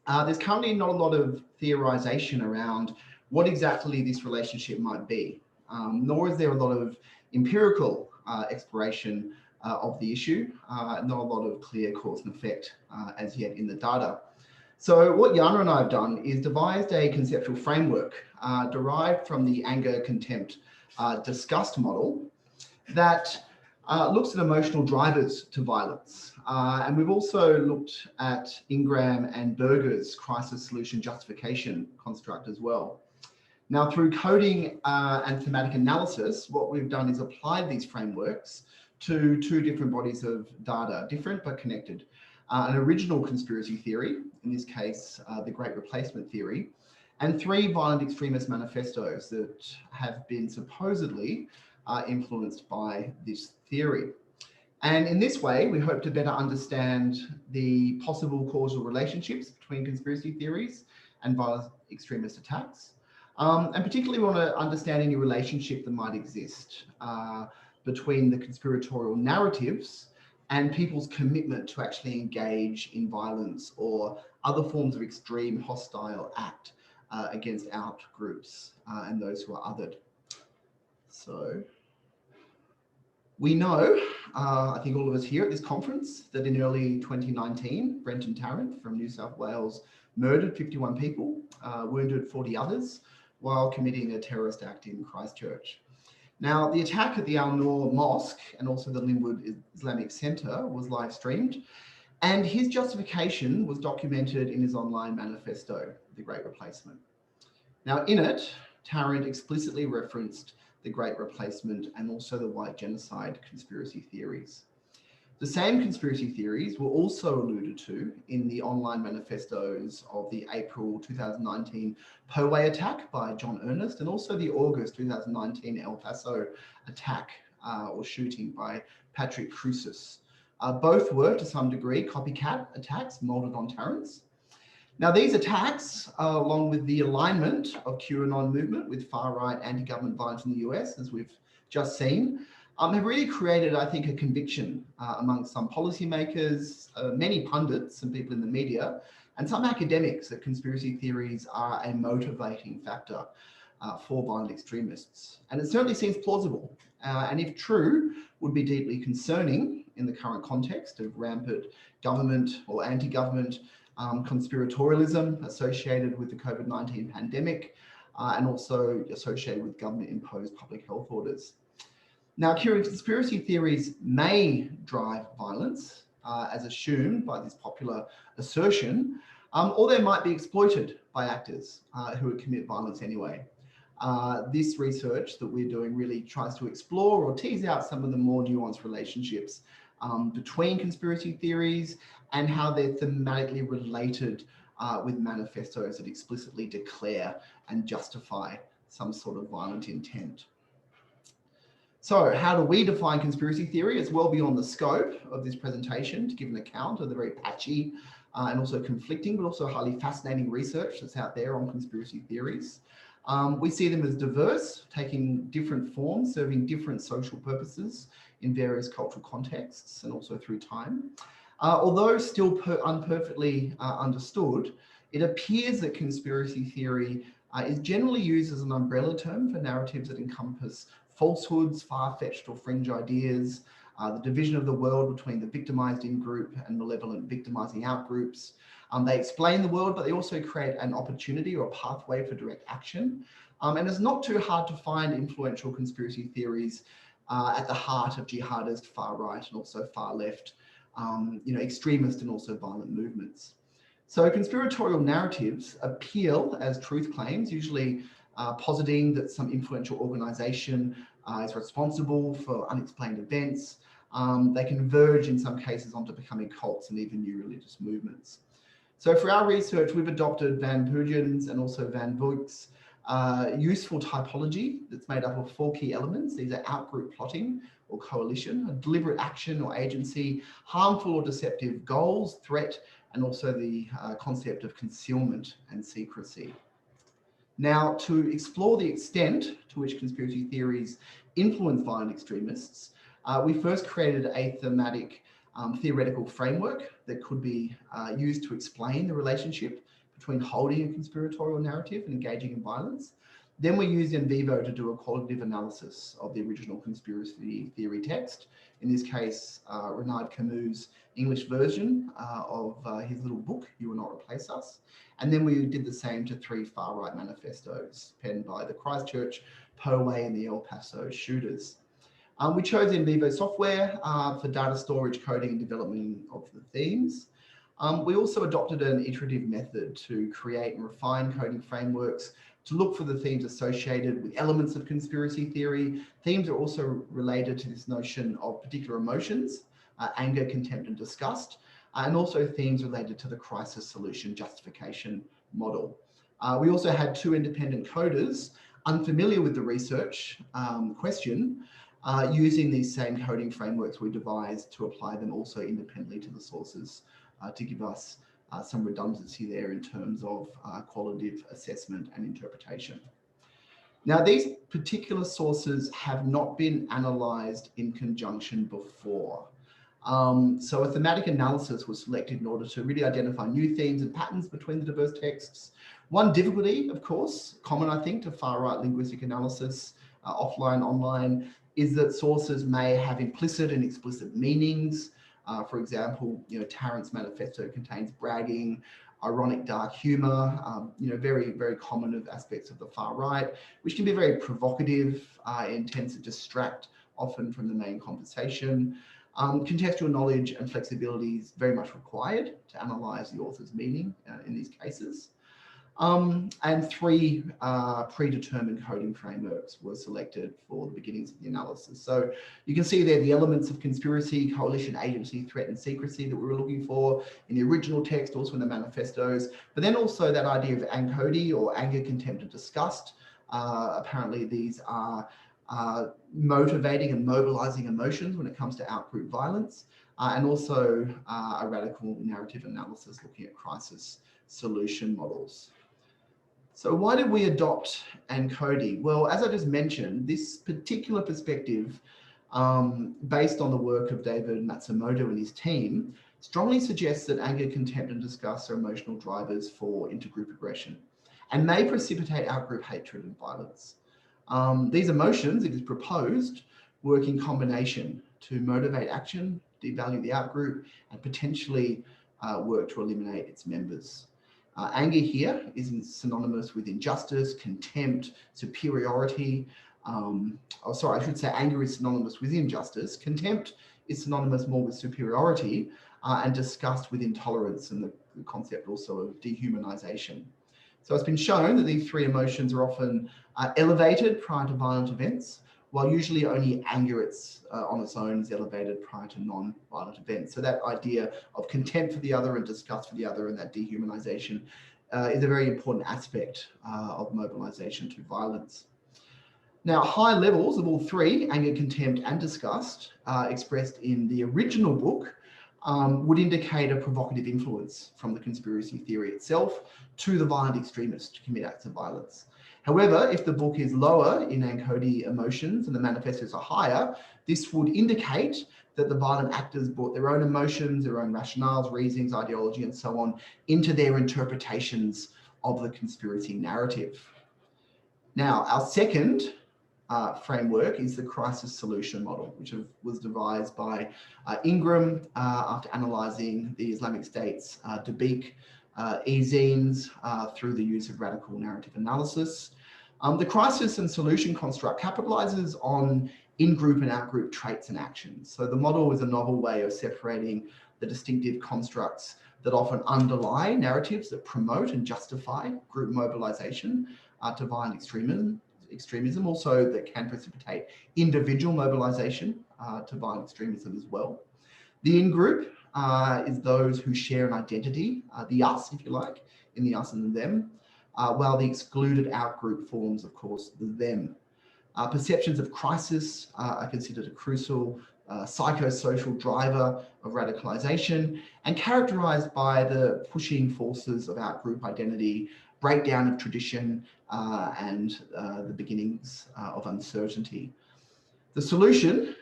there's currently not a lot of theorization around what exactly this relationship might be, nor is there a lot of empirical exploration of the issue, not a lot of clear cause and effect as yet in the data. So what Jana and I have done is devised a conceptual framework derived from the anger, contempt, disgust model that looks at emotional drivers to violence. And we've also looked at Ingram and Berger's crisis solution justification construct as well. Now, through coding and thematic analysis, what we've done is applied these frameworks to two different bodies of data, different but connected. An original conspiracy theory, in this case, the Great Replacement theory, and 3 violent extremist manifestos that have been supposedly influenced by this theory. And in this way, we hope to better understand the possible causal relationships between conspiracy theories and violent extremist attacks. And particularly we want to understand any relationship that might exist between the conspiratorial narratives and people's commitment to actually engage in violence or other forms of extreme hostile act against out groups and those who are othered. So we know, I think all of us here at this conference, that in early 2019, Brenton Tarrant from New South Wales murdered 51 people, wounded 40 others, while committing a terrorist act in Christchurch. Now, the attack at the Al-Noor Mosque and also the Linwood Islamic Centre was live streamed, and his justification was documented in his online manifesto, The Great Replacement. Now, in it, Tarrant explicitly referenced the Great Replacement and also the white genocide conspiracy theories. The same conspiracy theories were also alluded to in the online manifestos of the April 2019 Poway attack by John Earnest and also the August 2019 El Paso attack or shooting by Patrick Crucis. Both were, to some degree, copycat attacks molded on Tarrant's. Now, these attacks, along with the alignment of Q-Anon movement with far-right anti-government violence in the US, as we've just seen, have really created, I think, a conviction among some policymakers, many pundits and people in the media, and some academics that conspiracy theories are a motivating factor for violent extremists. And it certainly seems plausible, and if true, would be deeply concerning in the current context of rampant government or anti-government conspiratorialism associated with the COVID-19 pandemic, and also associated with government-imposed public health orders. Now, conspiracy theories may drive violence, as assumed by this popular assertion, or they might be exploited by actors who would commit violence anyway. This research that we're doing really tries to explore or tease out some of the more nuanced relationships between conspiracy theories and how they're thematically related with manifestos that explicitly declare and justify some sort of violent intent. So how do we define conspiracy theory? It's well beyond the scope of this presentation to give an account of the very patchy and also conflicting, but also highly fascinating research that's out there on conspiracy theories. We see them as diverse, taking different forms, serving different social purposes in various cultural contexts and also through time. Although still unperfectly understood, it appears that conspiracy theory is generally used as an umbrella term for narratives that encompass falsehoods, far-fetched or fringe ideas, the division of the world between the victimized in-group and malevolent victimizing out-groups. They explain the world, but they also create an opportunity or a pathway for direct action. And it's not too hard to find influential conspiracy theories at the heart of jihadist far-right and also far-left extremist and also violent movements. So conspiratorial narratives appeal as truth claims, usually positing that some influential organisation is responsible for unexplained events. They can verge in some cases onto becoming cults and even new religious movements. So for our research, we've adopted Van Bugen's and also Van Voigt's useful typology that's made up of 4 key elements. These are outgroup plotting or coalition, a deliberate action or agency, harmful or deceptive goals, threat, and also the concept of concealment and secrecy. Now, to explore the extent to which conspiracy theories influence violent extremists, we first created a thematic theoretical framework that could be used to explain the relationship between holding a conspiratorial narrative and engaging in violence. Then we used in vivo to do a qualitative analysis of the original conspiracy theory text. In this case, Renaud Camus' English version of his little book, You Will Not Replace Us. And then we did the same to 3 far-right manifestos penned by the Christchurch, Poway and the El Paso shooters. We chose in vivo software for data storage, coding and development of the themes. We also adopted an iterative method to create and refine coding frameworks to look for the themes associated with elements of conspiracy theory. Themes are also related to this notion of particular emotions, anger, contempt and disgust, and also themes related to the crisis solution justification model. We also had 2 independent coders unfamiliar with the research question, using these same coding frameworks we devised to apply them also independently to the sources to give us some redundancy there in terms of qualitative assessment and interpretation. Now, these particular sources have not been analysed in conjunction before. So a thematic analysis was selected in order to really identify new themes and patterns between the diverse texts. One difficulty, of course, common I think to far-right linguistic analysis, offline, online, is that sources may have implicit and explicit meanings. For example, Tarrant's manifesto contains bragging, ironic dark humour, very, very common of aspects of the far right, which can be very provocative and tends to distract often from the main conversation. Contextual knowledge and flexibility is very much required to analyse the author's meaning in these cases. And 3 predetermined coding frameworks were selected for the beginnings of the analysis. So you can see there the elements of conspiracy, coalition, agency, threat and secrecy that we were looking for in the original text, also in the manifestos, but then also that idea of ANCODI or anger, contempt and disgust. Apparently these are motivating and mobilizing emotions when it comes to outgroup violence, and also a radical narrative analysis looking at crisis solution models. So why did we adopt ANCODI? Well, as I just mentioned, this particular perspective, based on the work of David Matsumoto and his team, strongly suggests that anger, contempt and disgust are emotional drivers for intergroup aggression and may precipitate outgroup hatred and violence. These emotions, it is proposed, work in combination to motivate action, devalue the outgroup, and potentially work to eliminate its members. Anger here is synonymous with injustice, contempt, superiority. Anger is synonymous with injustice. Contempt is synonymous more with superiority, and disgust with intolerance and the concept also of dehumanization. So it's been shown that these 3 emotions are often elevated prior to violent events, while usually only anger on its own is elevated prior to non-violent events. So that idea of contempt for the other and disgust for the other and that dehumanization is a very important aspect of mobilization to violence. Now, high levels of all 3, anger, contempt and disgust, expressed in the original book, would indicate a provocative influence from the conspiracy theory itself to the violent extremist to commit acts of violence. However, if the book is lower in ANCODI emotions and the manifestos are higher, this would indicate that the violent actors brought their own emotions, their own rationales, reasonings, ideology, and so on into their interpretations of the conspiracy narrative. Now, our second framework is the crisis solution model, which was devised by Ingram after analysing the Islamic State's Dabiq e-zines through the use of radical narrative analysis. The crisis and solution construct capitalizes on in-group and out-group traits and actions. So the model is a novel way of separating the distinctive constructs that often underlie narratives that promote and justify group mobilization to violent extremism, also that can precipitate individual mobilization to violent extremism as well. The in-group is those who share an identity, the us, if you like, in the us and the them, while the excluded out-group forms, of course, the them. Perceptions of crisis are considered a crucial psychosocial driver of radicalization and characterized by the pushing forces of out-group identity, breakdown of tradition, and the beginnings of uncertainty. The solution,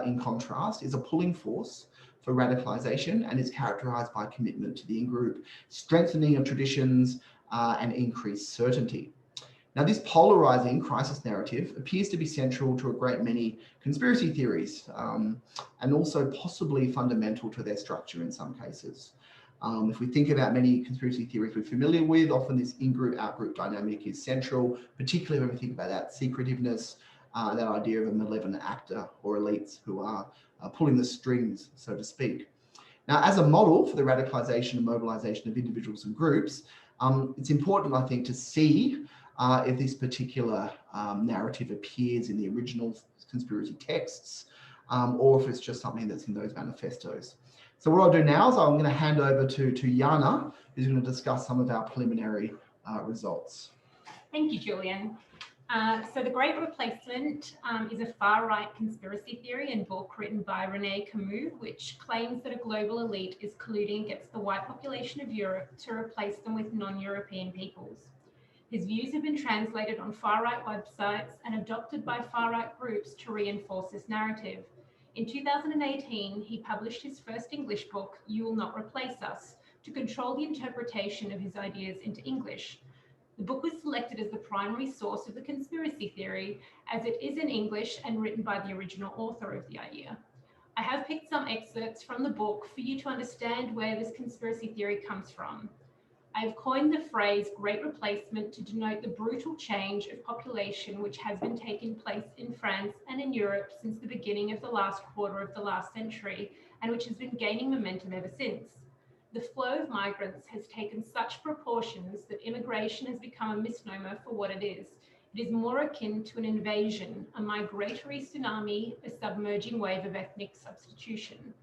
in contrast, is a pulling force for radicalization and is characterized by commitment to the in-group, strengthening of traditions, and increased certainty. Now, this polarizing crisis narrative appears to be central to a great many conspiracy theories, and also possibly fundamental to their structure in some cases. If we think about many conspiracy theories we're familiar with, often this in-group, out-group dynamic is central, particularly when we think about that secretiveness, that idea of a malevolent actor or elites who are pulling the strings, so to speak. Now, as a model for the radicalization and mobilization of individuals and groups, it's important, I think, to see if this particular narrative appears in the original conspiracy texts, or if it's just something that's in those manifestos. So what I'll do now is I'm going to hand over to Jana, who's going to discuss some of our preliminary results. Thank you, Julian. So The Great Replacement is a far-right conspiracy theory and book written by René Camus, which claims that a global elite is colluding against the white population of Europe to replace them with non-European peoples. His views have been translated on far-right websites and adopted by far-right groups to reinforce this narrative. In 2018, he published his first English book, You Will Not Replace Us, to control the interpretation of his ideas into English. The book was selected as the primary source of the conspiracy theory, as it is in English and written by the original author of the idea. I have picked some excerpts from the book for you to understand where this conspiracy theory comes from. I have coined the phrase Great Replacement to denote the brutal change of population which has been taking place in France and in Europe since the beginning of the last quarter of the last century, and which has been gaining momentum ever since. The flow of migrants has taken such proportions that immigration has become a misnomer for what it is. It is more akin to an invasion, a migratory tsunami, a submerging wave of ethnic substitution.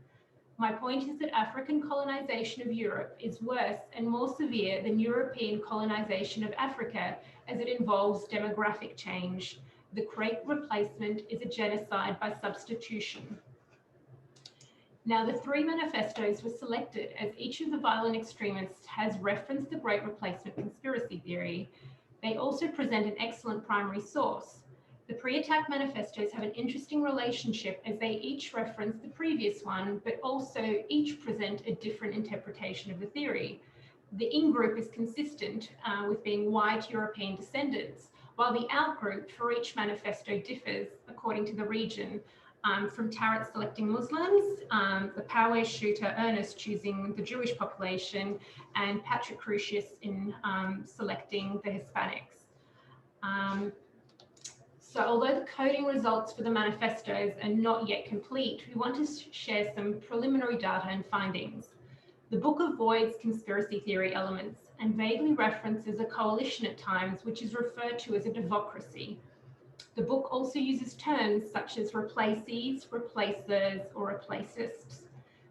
My point is that African colonization of Europe is worse and more severe than European colonization of Africa, as it involves demographic change. The Great Replacement is a genocide by substitution. Now, the three manifestos were selected as each of the violent extremists has referenced the Great Replacement conspiracy theory. They also present an excellent primary source. The pre-attack manifestos have an interesting relationship as they each reference the previous one, but also each present a different interpretation of the theory. The in-group is consistent with being white European descendants, while the out-group for each manifesto differs according to the region, from Tarrant selecting Muslims, the Power shooter Ernest choosing the Jewish population, and Patrick Crucius in selecting the Hispanics. So although the coding results for the manifestos are not yet complete, we want to share some preliminary data and findings. The book avoids conspiracy theory elements and vaguely references a coalition at times, which is referred to as a democracy. The book also uses terms such as replacees, replacers, or replacists.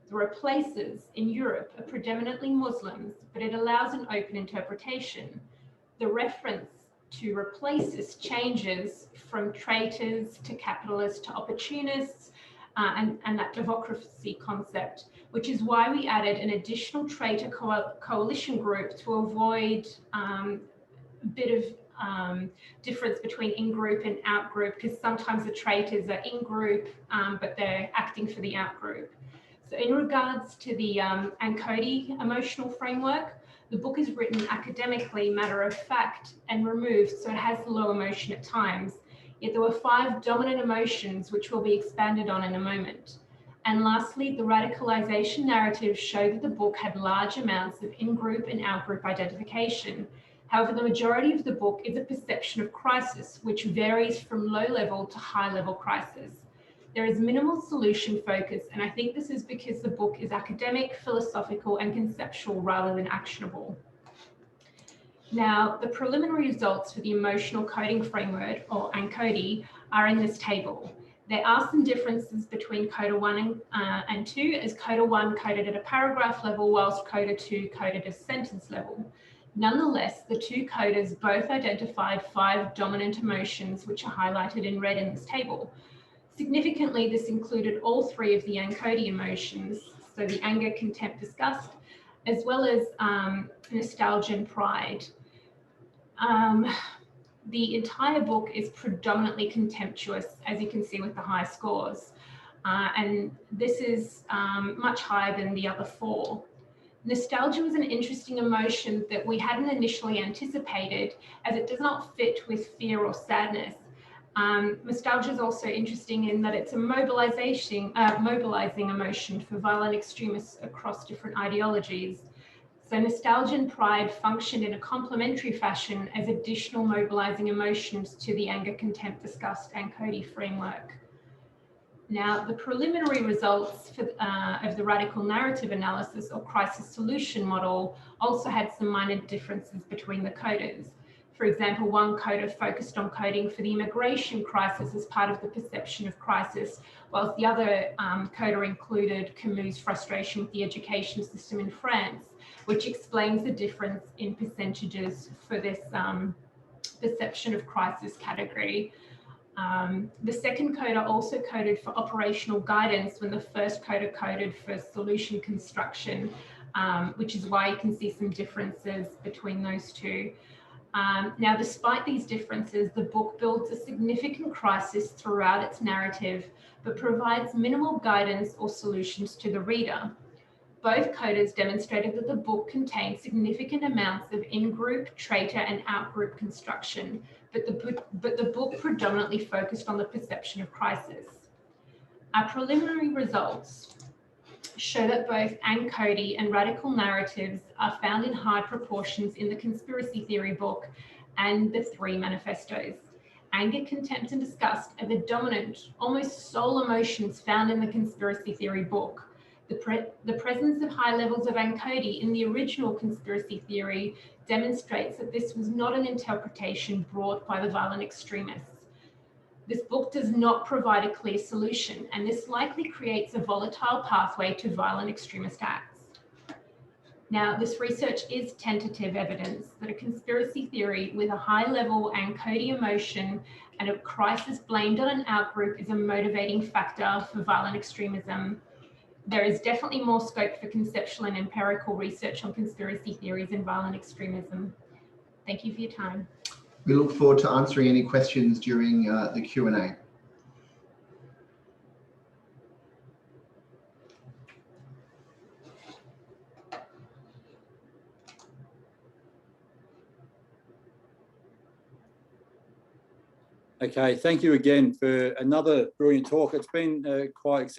The replacers in Europe are predominantly Muslims, but it allows an open interpretation. The reference to replacists changes from traitors to capitalists to opportunists, and that democracy concept, which is why we added an additional traitor coalition group to avoid a bit of difference between in-group and out-group, because sometimes the traitors are in-group, but they're acting for the out-group. So in regards to the Enqi emotional framework, the book is written academically, matter of fact, and removed, so it has low emotion at times. Yet there were 5 dominant emotions, which will be expanded on in a moment. And lastly, the radicalization narratives show that the book had large amounts of in-group and out-group identification. However, the majority of the book is a perception of crisis, which varies from low-level to high-level crisis. There is minimal solution focus, and I think this is because the book is academic, philosophical, and conceptual rather than actionable. Now, the preliminary results for the emotional coding framework, or Enqi, are in this table. There are some differences between Coda 1 and 2, as Coda 1 coded at a paragraph level, whilst Coda 2 coded at a sentence level. Nonetheless, the two coders both identified 5 dominant emotions, which are highlighted in red in this table. Significantly, this included all 3 of the Enqi emotions, so the anger, contempt, disgust, as well as nostalgia and pride. The entire book is predominantly contemptuous, as you can see with the high scores. And this is much higher than the other 4. Nostalgia was an interesting emotion that we hadn't initially anticipated, as it does not fit with fear or sadness. Nostalgia is also interesting in that it's a mobilizing emotion for violent extremists across different ideologies. So nostalgia and pride functioned in a complementary fashion as additional mobilizing emotions to the anger, contempt, disgust, and Enqi framework. Now, the preliminary results of the radical narrative analysis or crisis solution model also had some minor differences between the coders. For example, one coder focused on coding for the immigration crisis as part of the perception of crisis, whilst the other coder included Camus' frustration with the education system in France, which explains the difference in percentages for this perception of crisis category. The second coder also coded for operational guidance when the first coder coded for solution construction, which is why you can see some differences between those two. Now, despite these differences, the book builds a significant crisis throughout its narrative, but provides minimal guidance or solutions to the reader. Both coders demonstrated that the book contained significant amounts of in-group, traitor, and out-group construction, but the book predominantly focused on the perception of crisis. Our preliminary results show that both Enqi and radical narratives are found in high proportions in the conspiracy theory book and the 3 manifestos. Anger, contempt, and disgust are the dominant, almost sole emotions found in the conspiracy theory book. The presence of high levels of Enqi in the original conspiracy theory demonstrates that this was not an interpretation brought by the violent extremists. This book does not provide a clear solution, and this likely creates a volatile pathway to violent extremist acts. Now, this research is tentative evidence that a conspiracy theory with a high-level Enqi emotion and a crisis blamed on an outgroup is a motivating factor for violent extremism. There is definitely more scope for conceptual and empirical research on conspiracy theories and violent extremism. Thank you for your time. We look forward to answering any questions during the Q&A. Okay, thank you again for another brilliant talk. It's been quite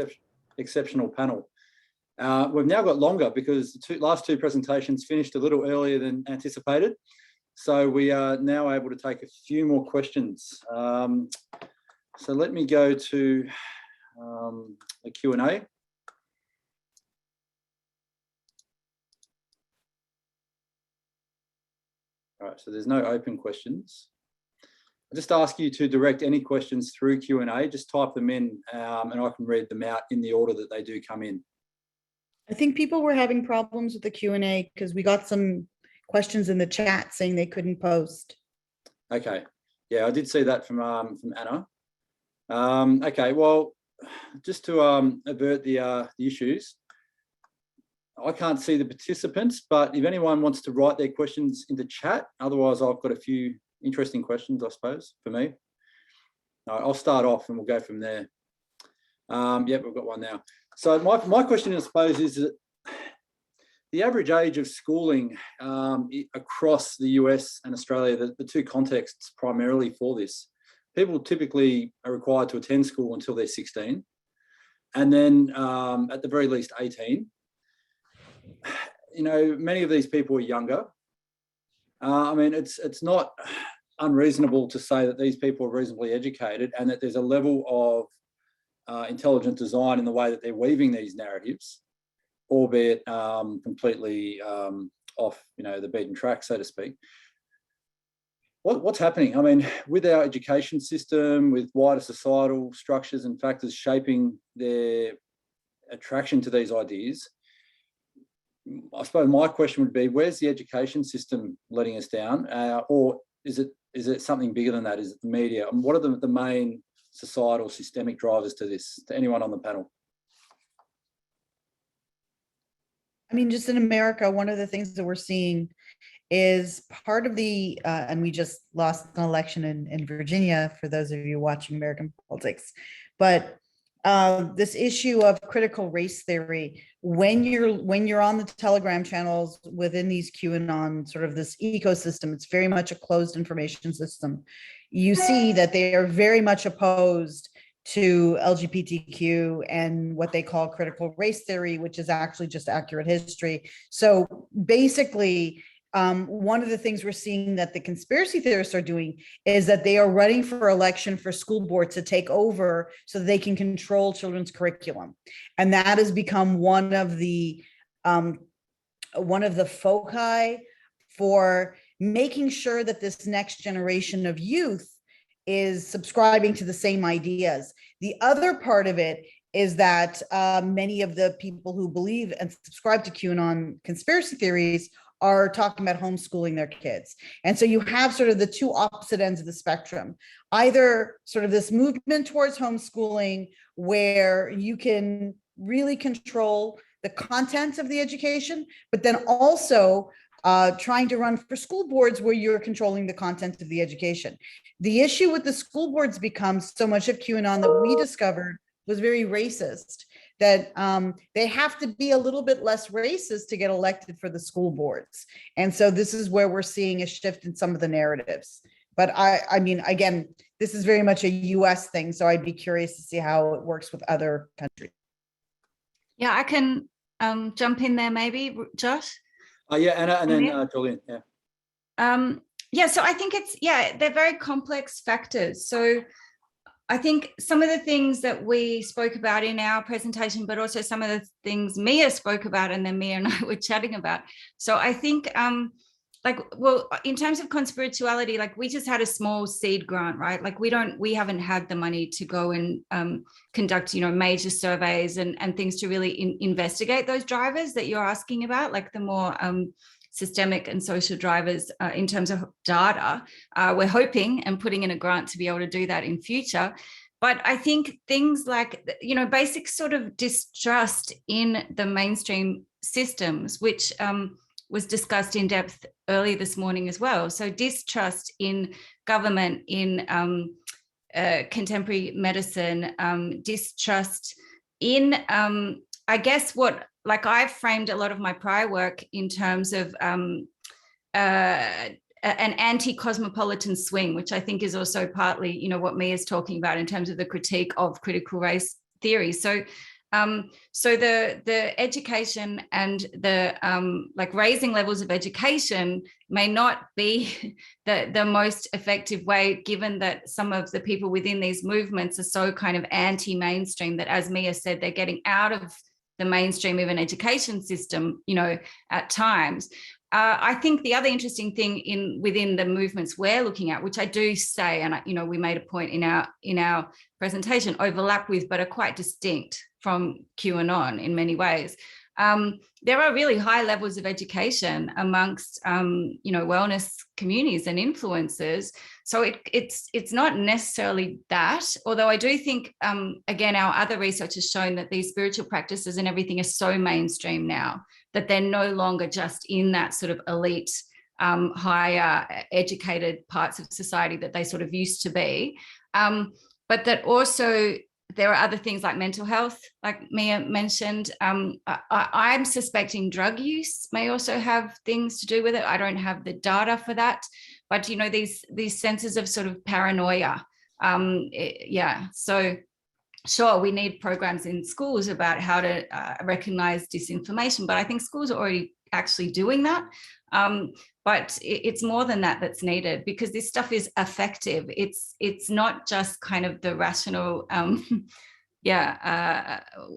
exceptional panel. We've now got longer because the last 2 presentations finished a little earlier than anticipated. So we are now able to take a few more questions. So let me go to the Q&A. All right, so there's no open questions. I'll just ask you to direct any questions through Q&A. Just type them in and I can read them out in the order that they do come in. I think people were having problems with the Q&A because we got some questions in the chat saying they couldn't post. Okay, yeah, I did see that from Anna. Okay, well, just to avert the issues, I can't see the participants, but if anyone wants to write their questions in the chat, otherwise I've got a few interesting questions, I suppose, for me. I'll start off and we'll go from there. Yep, we've got one now. So my question, I suppose, is that the average age of schooling across the US and Australia, the 2 contexts primarily for this, people typically are required to attend school until they're 16, and then at the very least 18. You know, many of these people are younger. I mean, it's not unreasonable to say that these people are reasonably educated and that there's a level intelligent design in the way that they're weaving these narratives, albeit completely off, the beaten track, so to speak. What's happening? I mean, with our education system, with wider societal structures and factors shaping their attraction to these ideas, I suppose my question would be, where's the education system letting us down? Or is it something bigger than that? Is it the media? And what are the main societal systemic drivers to this, to anyone on the panel? I mean, just in America, one of the things that we're seeing is part of the, and we just lost an election in Virginia, for those of you watching American politics, but this issue of critical race theory, when you're on the Telegram channels within these QAnon, sort of this ecosystem, it's very much a closed information system. You see that they are very much opposed to LGBTQ and what they call critical race theory, which is actually just accurate history. So basically, one of the things we're seeing that the conspiracy theorists are doing is that they are running for election for school boards to take over so that they can control children's curriculum. And that has become one of the foci for making sure that this next generation of youth is subscribing to the same ideas. The other part of it is that many of the people who believe and subscribe to QAnon conspiracy theories are talking about homeschooling their kids. And so you have sort of the two opposite ends of the spectrum, either sort of this movement towards homeschooling where you can really control the content of the education, but then also trying to run for school boards where you're controlling the content of the education. The issue with the school boards becomes so much of QAnon that we discovered was very racist, that they have to be a little bit less racist to get elected for the school boards. And so this is where we're seeing a shift in some of the narratives. But I mean, again, this is very much a US thing, so I'd be curious to see how it works with other countries. Yeah, I can jump in there maybe, Josh. Yeah, Anna, and then Julian, yeah. Yeah, so I think they're very complex factors. So I think some of the things that we spoke about in our presentation, but also some of the things Mia spoke about and then Mia and I were chatting about. So I think in terms of conspirituality, like we just had a small seed grant, right? Like we haven't had the money to go and conduct, major surveys and things to really investigate those drivers that you're asking about, like the more systemic and social drivers in terms of data. We're hoping and putting in a grant to be able to do that in future. But I think things like, basic sort of distrust in the mainstream systems, which was discussed in depth earlier this morning as well. So distrust in government, in contemporary medicine, distrust in, I guess I've framed a lot of my prior work in terms of an anti-cosmopolitan swing, which I think is also partly, what Mia's talking about in terms of the critique of critical race theory. So the education and the raising levels of education may not be the most effective way, given that some of the people within these movements are so kind of anti-mainstream that, as Mia said, they're getting out of the mainstream of an education system, at times. I think the other interesting thing within the movements we're looking at, which I do say, and we made a point in our presentation, overlap with, but are quite distinct from QAnon in many ways. There are really high levels of education amongst, wellness communities and influencers. So it's not necessarily that, although I do think, again, our other research has shown that these spiritual practices and everything are so mainstream now that they're no longer just in that sort of elite, higher educated parts of society that they sort of used to be. But that also there are other things like mental health, like Mia mentioned. I'm suspecting drug use may also have things to do with it. I don't have the data for that, but these senses of sort of paranoia. So sure, we need programs in schools about how to recognize disinformation, but I think schools are already actually doing that. But it's more than that that's needed, because this stuff is effective. It's not just kind of the rational,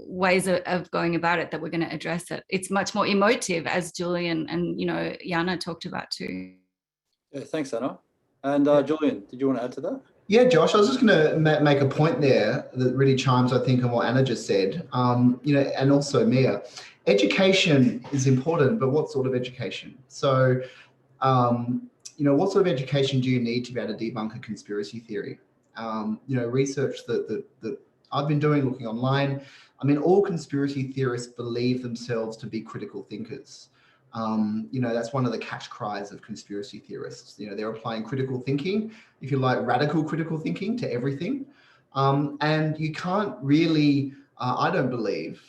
ways of going about it that we're going to address it. It's much more emotive, as Julian and Jana talked about too. Yeah, thanks, Anna. And Julian, did you want to add to that? Yeah, Josh, I was just going to make a point there that really chimes, I think, on what Anna just said. And also Mia. Education is important, but what sort of education? So, what sort of education do you need to be able to debunk a conspiracy theory? Research that I've been doing, looking online. I mean, all conspiracy theorists believe themselves to be critical thinkers. That's one of the catch cries of conspiracy theorists. They're applying critical thinking, if you like, radical critical thinking to everything. And you can't really, I don't believe,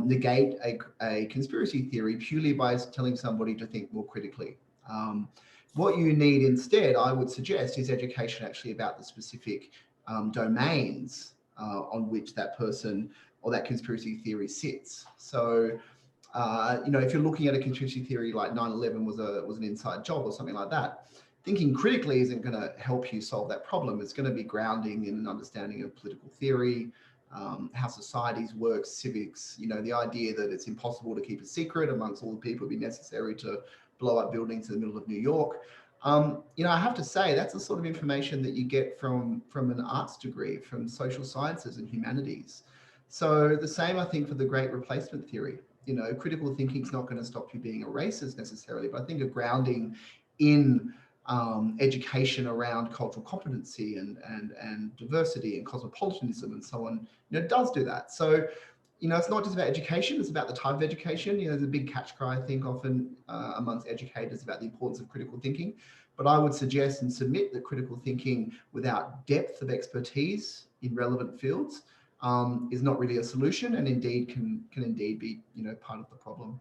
negate a conspiracy theory purely by telling somebody to think more critically. What you need instead, I would suggest, is education actually about the specific domains on which that person or that conspiracy theory sits. So, if you're looking at a conspiracy theory like 9/11 was an inside job or something like that, thinking critically isn't going to help you solve that problem. It's going to be grounding in an understanding of political theory, how societies work, civics, the idea that it's impossible to keep a secret amongst all the people it'd be necessary to blow up buildings in the middle of New York. I have to say that's the sort of information that you get from an arts degree, from social sciences and humanities. So the same, I think, for the Great Replacement theory. Critical thinking is not going to stop you being a racist necessarily, but I think a grounding in education around cultural competency and diversity and cosmopolitanism and so on, does do that. So, it's not just about education, it's about the type of education. There's a big catch cry, I think, often amongst educators about the importance of critical thinking. But I would suggest and submit that critical thinking without depth of expertise in relevant fields is not really a solution, and indeed can indeed be part of the problem.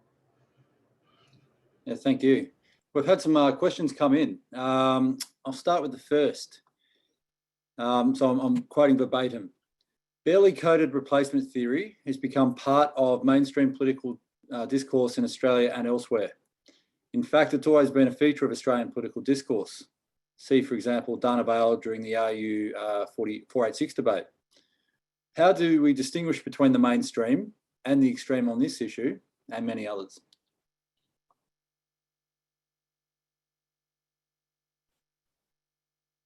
Yeah, thank you. We've had some questions come in. I'll start with the first. So I'm quoting verbatim. Barely coded replacement theory has become part of mainstream political discourse in Australia and elsewhere. In fact, it's always been a feature of Australian political discourse. See, for example, Dana Bale during the RU 486 debate. How do we distinguish between the mainstream and the extreme on this issue and many others?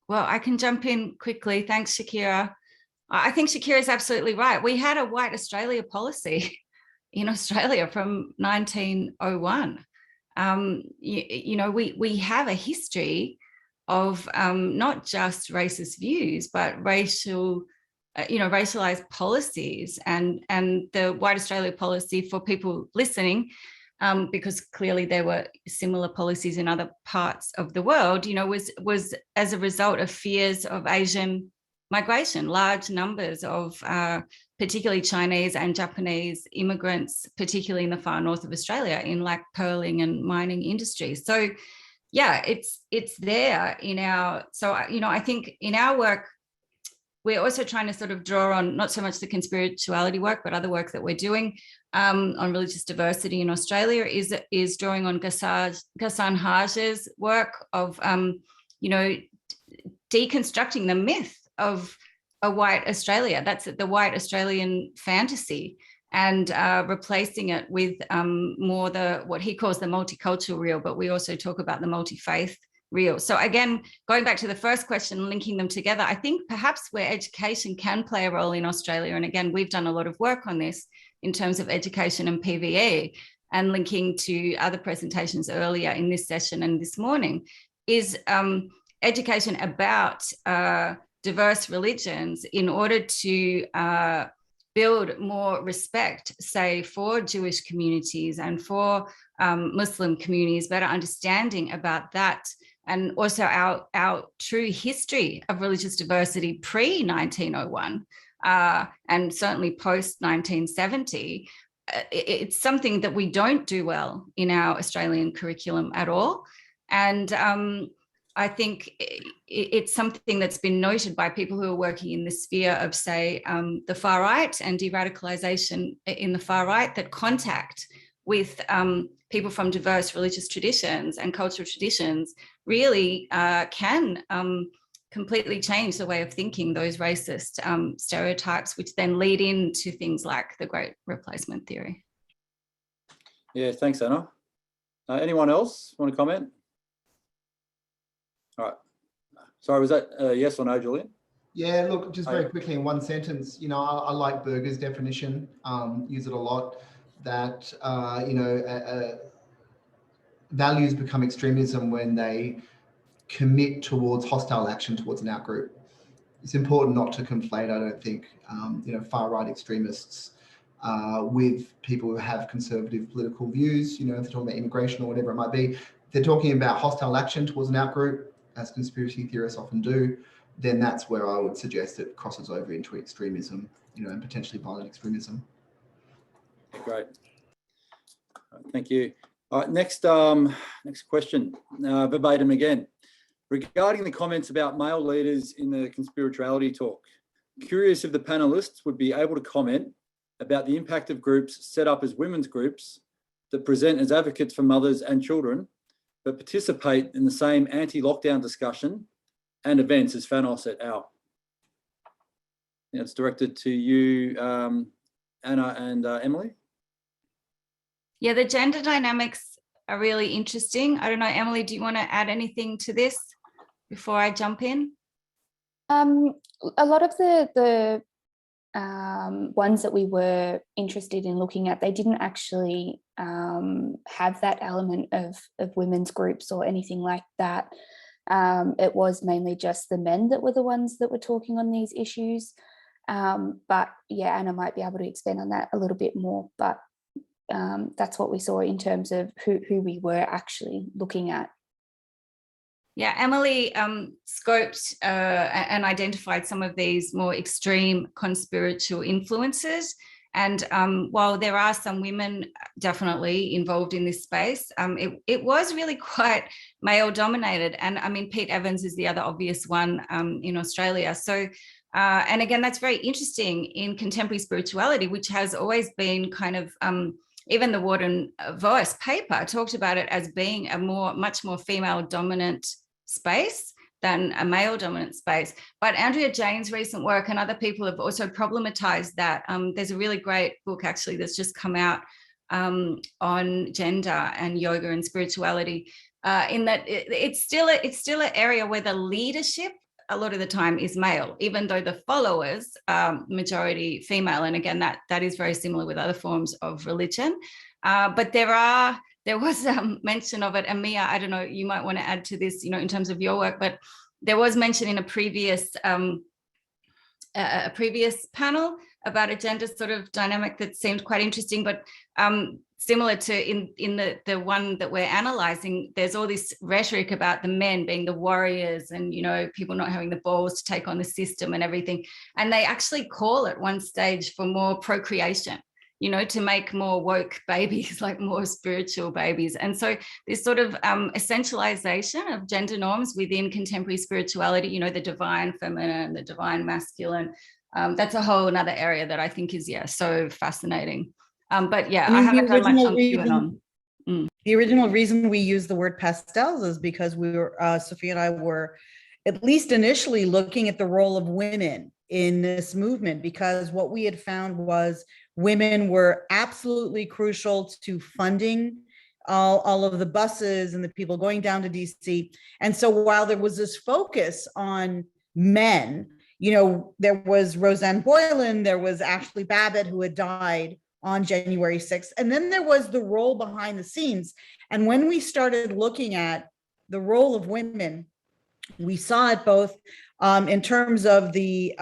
Well, I can jump in quickly. Thanks, Shakira. I think Shakira is absolutely right. We had a white Australia policy in Australia from 1901. We have a history of not just racist views, but racialized policies, and the White Australia policy, for people listening, because clearly there were similar policies in other parts of the world, was as a result of fears of Asian migration, large numbers of particularly Chinese and Japanese immigrants, particularly in the far north of Australia, in like pearling and mining industries. So yeah, it's there in our, so I think in our work, we're also trying to sort of draw on not so much the conspirituality work, but other work that we're doing on religious diversity in Australia is drawing on Ghassan Haj's work of, deconstructing the myth of a white Australia. That's the white Australian fantasy, and replacing it with more what he calls the multicultural real, but we also talk about the multi-faith real. So again, going back to the first question, linking them together, I think perhaps where education can play a role in Australia, and again, we've done a lot of work on this in terms of education and PVE, and linking to other presentations earlier in this session and this morning, is education about diverse religions in order to build more respect, say, for Jewish communities and for Muslim communities, better understanding about that, and also our true history of religious diversity pre-1901 and certainly post-1970. It's something that we don't do well in our Australian curriculum at all. And I think it's something that's been noted by people who are working in the sphere of, say, the far right and de-radicalization in the far right, that contact with people from diverse religious traditions and cultural traditions really can completely change the way of thinking, those racist stereotypes, which then lead into things like the Great Replacement theory. Yeah, thanks, Anna. Anyone else want to comment? All right. Sorry, was that yes or no, Julian? Yeah, look, just very quickly in one sentence, you know, I like Berger's definition, use it a lot, that, values become extremism when they commit towards hostile action towards an outgroup. It's important not to conflate, I don't think, far-right extremists with people who have conservative political views, if they're talking about immigration or whatever it might be. If they're talking about hostile action towards an outgroup, as conspiracy theorists often do, then that's where I would suggest it crosses over into extremism, and potentially violent extremism. Great. Thank you. All right, next question, verbatim again. Regarding the comments about male leaders in the conspirituality talk, curious if the panelists would be able to comment about the impact of groups set up as women's groups that present as advocates for mothers and children, but participate in the same anti-lockdown discussion and events as Fanos et al. It's directed to you, Anna and Emily. Yeah, the gender dynamics are really interesting. I don't know, Emily, do you want to add anything to this before I jump in? A lot of the ones that we were interested in looking at, they didn't actually have that element of women's groups or anything like that. It was mainly just the men that were the ones that were talking on these issues. But yeah, Anna might be able to expand on that a little bit more, but that's what we saw in terms of who we were actually looking at. Yeah, Emily scoped and identified some of these more extreme conspiritual influences. And while there are some women definitely involved in this space, it was really quite male dominated. And I mean, Pete Evans is the other obvious one in Australia. So, and again, that's very interesting in contemporary spirituality, which has always been kind of, even the Warden Voice paper talked about it as being a much more female dominant space than a male dominant space. But Andrea Jane's recent work and other people have also problematized that. There's a really great book actually that's just come out on gender and yoga and spirituality, in that it's still an area where the leadership a lot of the time is male, even though the followers are majority female. And again, that is very similar with other forms of religion. But there was mention of it, and Mia, I don't know, you might want to add to this, in terms of your work, but there was mention in a previous panel about a gender sort of dynamic that seemed quite interesting, but similar to in the one that we're analysing, there's all this rhetoric about the men being the warriors and, people not having the balls to take on the system and everything. And they actually call at one stage for more procreation, to make more woke babies, like more spiritual babies. And so this sort of essentialization of gender norms within contemporary spirituality, the divine feminine, the divine masculine, that's a whole another area that I think is, so fascinating. But yeah, I haven't done much on Q-Anon. The original reason we use the word pastels is because we were, Sophia and I were at least initially looking at the role of women in this movement, because what we had found was women were absolutely crucial to funding all of the buses and the people going down to DC. And so while there was this focus on men, there was Roseanne Boylan, there was Ashley Babbitt, who had died on January 6th. And then there was the role behind the scenes. And when we started looking at the role of women, we saw it both in terms of the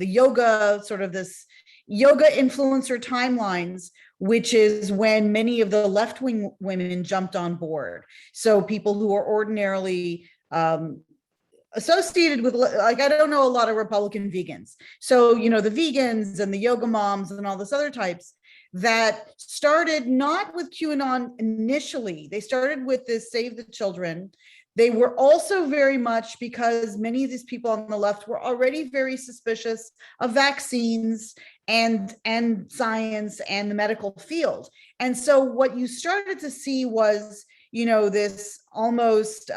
yoga, sort of this yoga influencer timelines, which is when many of the left-wing women jumped on board. So people who are ordinarily associated with, like, I don't know a lot of Republican vegans. So, the vegans and the yoga moms and all this other types that started not with QAnon initially. They started with this Save the Children. They were also very much, because many of these people on the left were already very suspicious of vaccines and science and the medical field. And so what you started to see was, this almost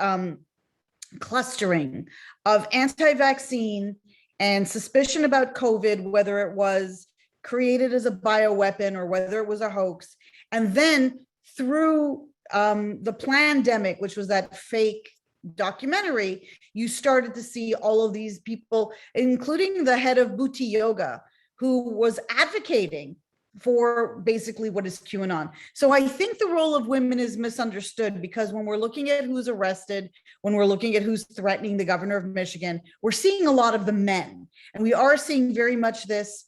clustering of anti-vaccine and suspicion about COVID, whether it was created as a bioweapon or whether it was a hoax. And then through the Plandemic, which was that fake documentary, you started to see all of these people, including the head of Booty Yoga, who was advocating for basically what is QAnon. So I think the role of women is misunderstood, because when we're looking at who's arrested, when we're looking at who's threatening the governor of Michigan, we're seeing a lot of the men. And we are seeing very much this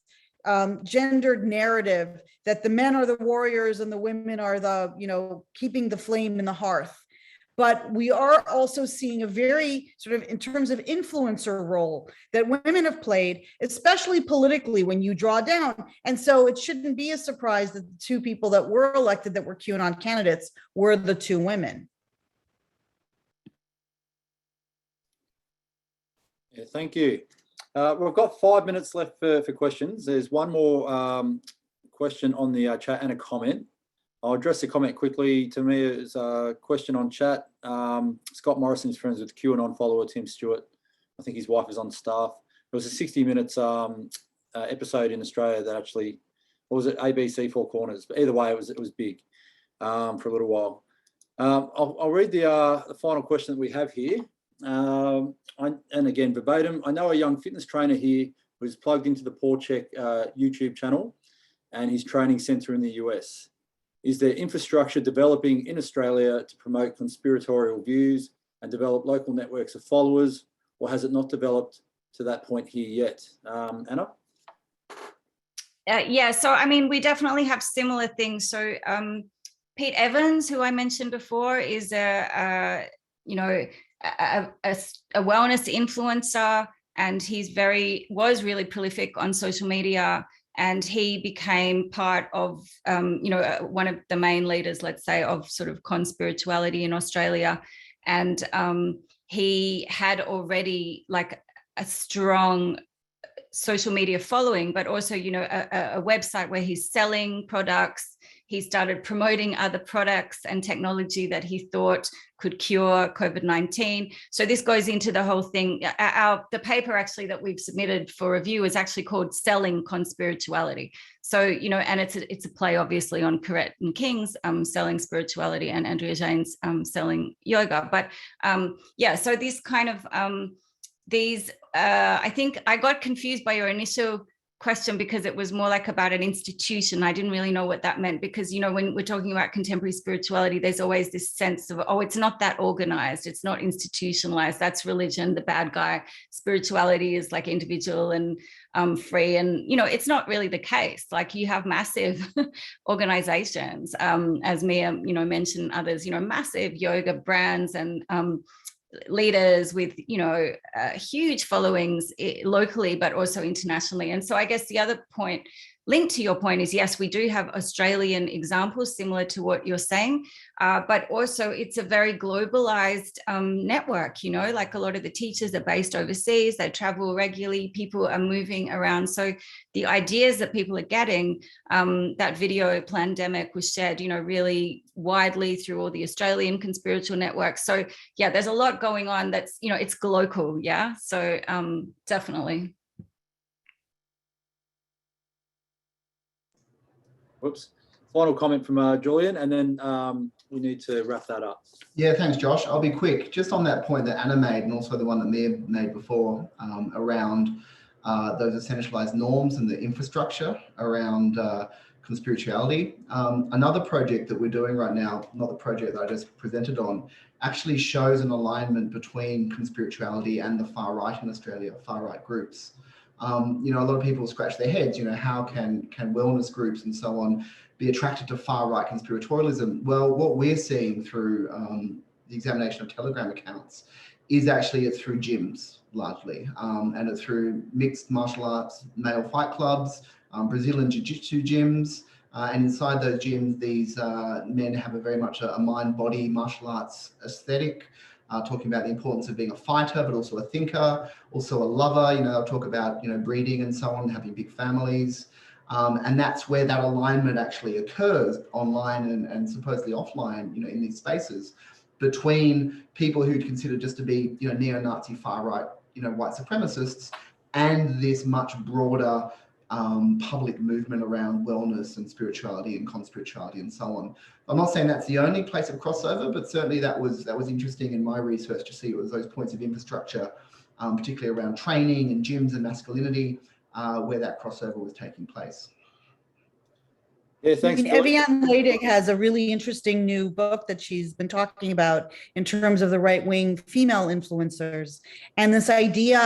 gendered narrative that the men are the warriors and the women are the, keeping the flame in the hearth. But we are also seeing a very sort of, in terms of influencer role that women have played, especially politically when you draw down. And so it shouldn't be a surprise that the two people that were elected that were QAnon candidates were the two women. Yeah, thank you. We've got 5 minutes left for questions. There's one more question on the chat and a comment. I'll address the comment quickly. To me, it's a question on chat. Scott Morrison's friends with QAnon follower Tim Stewart. I think his wife is on staff. It was a 60 minutes episode in Australia that actually, or was it ABC Four Corners? But either way, it was big for a little while. I'll read the final question that we have here. And again, verbatim, I know a young fitness trainer here who's plugged into the Paul Check YouTube channel and his training centre in the US. Is there infrastructure developing in Australia to promote conspiratorial views and develop local networks of followers, or has it not developed to that point here yet? Anna? Yeah, so I mean, we definitely have similar things. So Pete Evans, who I mentioned before, is a wellness influencer, and was really prolific on social media. And he became part of, one of the main leaders, let's say, of sort of conspirituality in Australia. And he had already like a strong social media following, but also, a website where he's selling products. He started promoting other products and technology that he thought could cure COVID-19. So this goes into the whole thing. The paper actually that we've submitted for review is actually called Selling Conspirituality. So, and it's a play obviously on Correct and King's Selling Spirituality and Andrea Jane's Selling Yoga. But so this kind of, I think I got confused by your initial question because it was more like about an institution. I didn't really know what that meant, because when we're talking about contemporary spirituality, there's always this sense of, it's not that organized, it's not institutionalized, that's religion, the bad guy. Spirituality is like individual and free, and it's not really the case. Like, you have massive organizations, as Mia mentioned, others, massive yoga brands and leaders with huge followings locally but also internationally. And so I guess the other point linked to your point is, yes, we do have Australian examples similar to what you're saying, but also it's a very globalized network. Like a lot of the teachers are based overseas, they travel regularly, people are moving around. So the ideas that people are getting, that video Plandemic was shared, really widely through all the Australian conspiratorial networks. So yeah, there's a lot going on that's, it's global. Yeah. So definitely. Whoops. Final comment from Julian, and then we need to wrap that up. Yeah, thanks, Josh. I'll be quick. Just on that point that Anna made, and also the one that Mia made before, around those essentialized norms and the infrastructure around conspirituality. Another project that we're doing right now, not the project that I just presented on, actually shows an alignment between conspirituality and the far right in Australia, far right groups. A lot of people scratch their heads, how can wellness groups and so on be attracted to far right conspiratorialism? Well, what we're seeing through the examination of Telegram accounts is actually it's through gyms largely, and it's through mixed martial arts, male fight clubs, Brazilian jiu-jitsu gyms, and inside those gyms, these men have a very much a mind-body martial arts aesthetic. Talking about the importance of being a fighter, but also a thinker, also a lover. They'll talk about, breeding and so on, having big families. And that's where that alignment actually occurs online and supposedly offline, in these spaces. between people who'd consider just to be, neo-Nazi far-right, white supremacists, and this much broader public movement around wellness and spirituality and conspirituality and so on. I'm not saying that's the only place of crossover, but certainly that was interesting in my research to see it was those points of infrastructure, particularly around training and gyms and masculinity, where that crossover was taking place. Yeah, thanks. Evian Leidig has a really interesting new book that she's been talking about in terms of the right-wing female influencers and this idea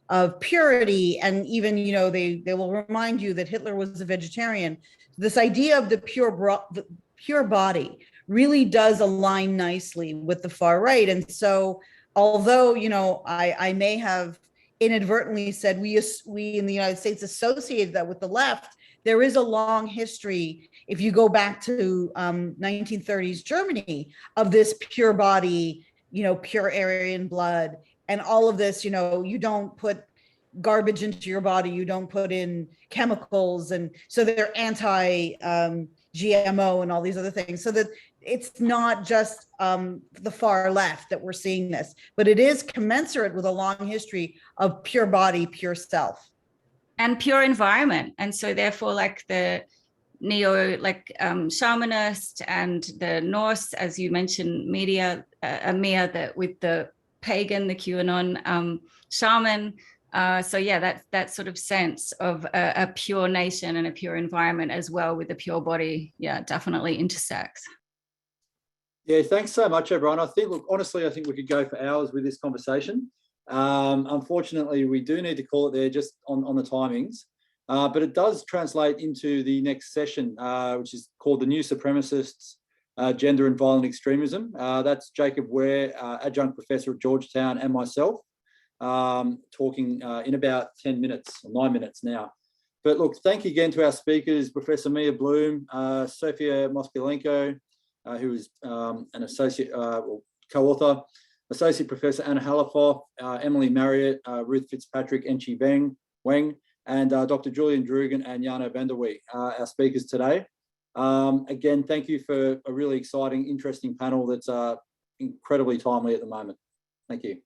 of purity, and even, they will remind you that Hitler was a vegetarian. This idea of the pure body really does align nicely with the far right. And so, although, I may have inadvertently said we in the United States associated that with the left, there is a long history, if you go back to 1930s Germany, of this pure body, pure Aryan blood, and all of this, you don't put garbage into your body, you don't put in chemicals, and so they're anti-GMO and all these other things. So that it's not just the far left that we're seeing this, but it is commensurate with a long history of pure body, pure self. And pure environment. And so therefore, like the shamanist and the Norse, as you mentioned, Amir, that with the pagan, the Q-Anon shaman. So yeah, that sort of sense of a pure nation and a pure environment as well with the pure body, yeah, definitely intersects. Yeah, thanks so much, everyone. Honestly, I think we could go for hours with this conversation. Unfortunately, we do need to call it there just on the timings, but it does translate into the next session, which is called The New Supremacists, Gender and Violent Extremism. That's Jacob Ware, adjunct professor at Georgetown, and myself, talking in about 10 minutes, or 9 minutes now. But look, thank you again to our speakers, Professor Mia Bloom, Sophia Moskalenko, who is an associate co-author, Associate Professor Anna Halafoff, Emily Marriott, Ruth Fitzpatrick, Enqi Weng, and Dr. Julian Droogan and Jana Vanderwee, our speakers today. Again, thank you for a really exciting, interesting panel that's incredibly timely at the moment. Thank you.